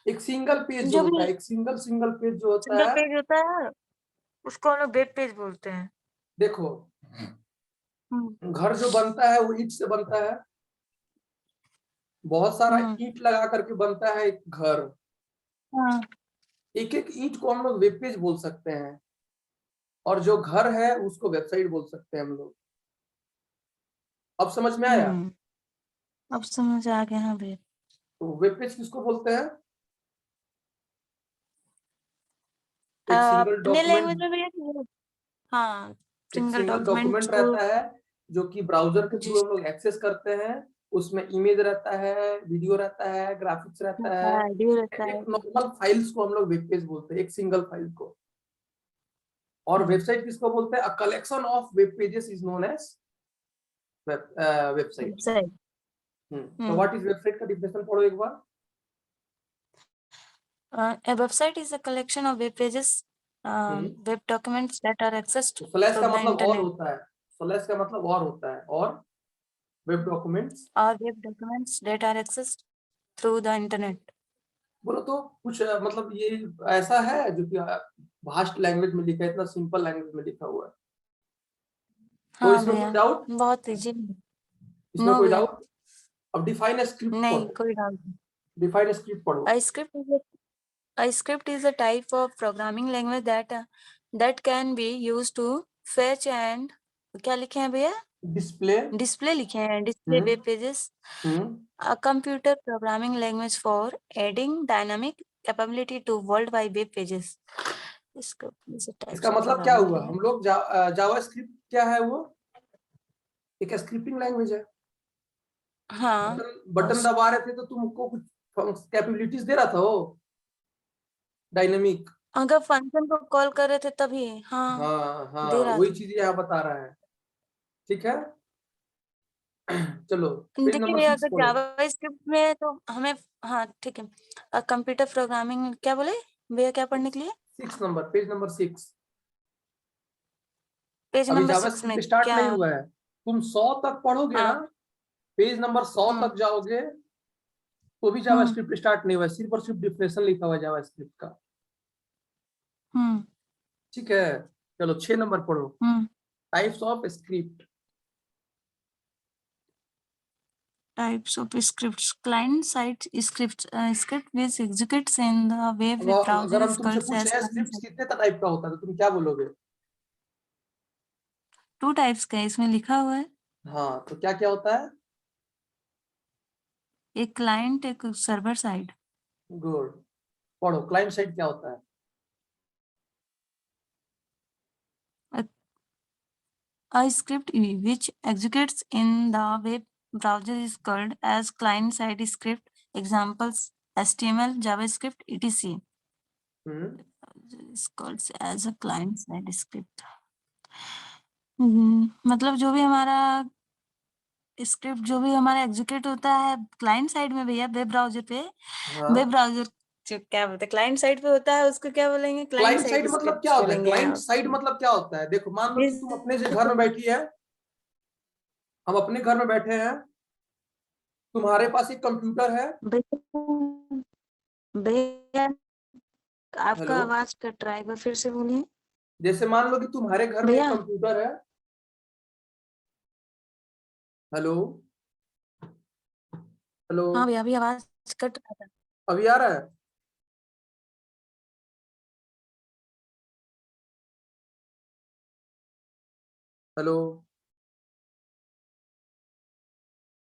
एक सिंगल पेज जो जो होता भी है, एक सिंगल पेज जो होता सिंगल है, पेज होता है उसको हम लोग वेब पेज बोलते हैं। देखो घर जो बनता है वो ईंट से बनता है, बहुत सारा ईंट लगा करके बनता है एक घर, हाँ। एक एक ईंट को हम लोग वेब पेज बोल सकते हैं, और जो घर है उसको वेबसाइट बोल सकते हैं हम लोग। अब समझ में आया, अब समझ आ गया। हाँ भैया। तो वेब पेज किसको बोलते हैं, एक सिंगल अपने लैंग्वेज डॉक्यूमेंट, में भैया। हाँ, एक सिंगल सिंगल डॉक्यूमेंट डॉक्यूमेंट को रहता है जो कि ब्राउजर के थ्रू जिस हम लोग एक्सेस करते हैं, उसमें इमेज रहता है, वीडियो रहता है, ग्राफिक्स रहता है, आईडी रहता है। एक नॉर्मल फाइल्स को हम लोग वेब पेज बोलते हैं, एक सिंगल फाइल को। और वेबसाइट किसको बोलते हैं, a collection of web pages is known as website. Website. तो व्हाट इज वेबसाइट का डिफिनेशन पढ़ो एक बार। A website is a collection of web pages web documents that are accessed flash through का द मतलब और इंटरनेट होता है, फ्लैश का मतलब और होता है, और वेब डॉक्यूमेंट्स और web documents that are accessed through the internet. बोलो तो कुछ मतलब ये ऐसा है जो कि भास्ट लैंग्वेज में लिखा है, इतना सिंपल लैंग्वेज में लिखा हुआ है, तो हाँ इसमें कोई भैया, डाउट, बहुत इजी। इसमें नो कोई भैया, डाउट? अब डिफाइन स्क्रिप्ट नहीं पढ़ो, कोई डाउट नहीं। डिफाइन स्क्रिप्ट पढ़ो। A script is a script is a type of programming language that can be used to fetch and क्या लिखे हैं भैया? डिस्प्ले, डिस्प्ले लिखे हैं, display web pages. A computer programming language for adding dynamic capability to worldwide web pages. Script is a इसका types of मतलब क्या programming हुआ, language. हम लोग जावा स्क्रिप्ट क्या है, वो एक स्क्रिप्टिंग लैंग्वेज है। हाँ, बटन दबा रहे थे तो तुमको कुछ कैपेबिलिटीज दे रहा था वो, डायनेमिक। अगर फंक्शन को कॉल कर रहे थे तभी, हाँ, हाँ हाँ, दे रहा वही था। चीज यहाँ बता रहा है, ठीक है। चलो पेज देखिए नंबर भैया, 6 अगर पढ़ो। जावा स्क्रिप्ट में है तो हमें, हाँ ठीक है, कंप्यूटर प्रोग्रामिंग क्या बोले भैया, क्या पढ़ने के लिए? 6 नंबर, पेज नंबर 6। पेज अभी नंबर जावा 6 में स्क्रिप्ट स्टार्ट क्या? नहीं हुआ है, तुम 100 तक पढ़ोगे ना, हाँ। पेज नंबर 100 हम्म। तक जाओगे तो भी जावा हम्म। स्क्रिप्ट स्टार्ट नहीं हुआ है, सिर्फ और सिर्फ डिफिनेशन लिखा हुआ है जावा स्क्रिप्ट का, हम्म। ठीक है। चलो 6 नंबर पढ़ो, हम्म। Types of script. Types of scripts. Client side scripts. Script which executes in the web अब browser अगर हम is तुमसे called as पूछे client स्क्रिप्ट side. कितने टाइप का होता है तो तुम क्या बोलोगे? 2 टाइप्स का है, इसमें लिखा हुआ है। हाँ, तो क्या क्या होता है? एक क्लाइंट, एक सर्वर साइड। गुड, पढ़ो क्लाइंट साइड क्या होता है? A script which executes in the web browser is called as client side script. Examples HTML, JavaScript, etc. is called as a client side script. मतलब जो भी हमारा script जो भी हमारा एग्जीक्यूट होता है क्लाइंट साइड में भैया, वेब ब्राउजर पे, हाँ, वेब ब्राउजर जो क्या बोलते हैं क्लाइंट साइड पे होता है, उसको क्या बोलेंगे? क्लाइंट क्लाइंट साइड साइड मतलब क्या स्क्रिप्ट्स होता है? बोलेंगे। क्लाइंट साइड मतलब क्या होता है? देखो मान लो कि तुम अपने से घर में बैठी है, हम अपने घर में बैठे हैं, तुम्हारे पास एक कंप्यूटर है। भैया, भैया आपका हेलो, आवाज कट रहा है, एक बार फिर से बोलिए जैसे मान लो कि तुम्हारे घर में एक भैया। कंप्यूटर है। हेलो, हेलो, हाँ भैया, अभी आवाज कट रहा था। अभी आ रहा है? हेलो।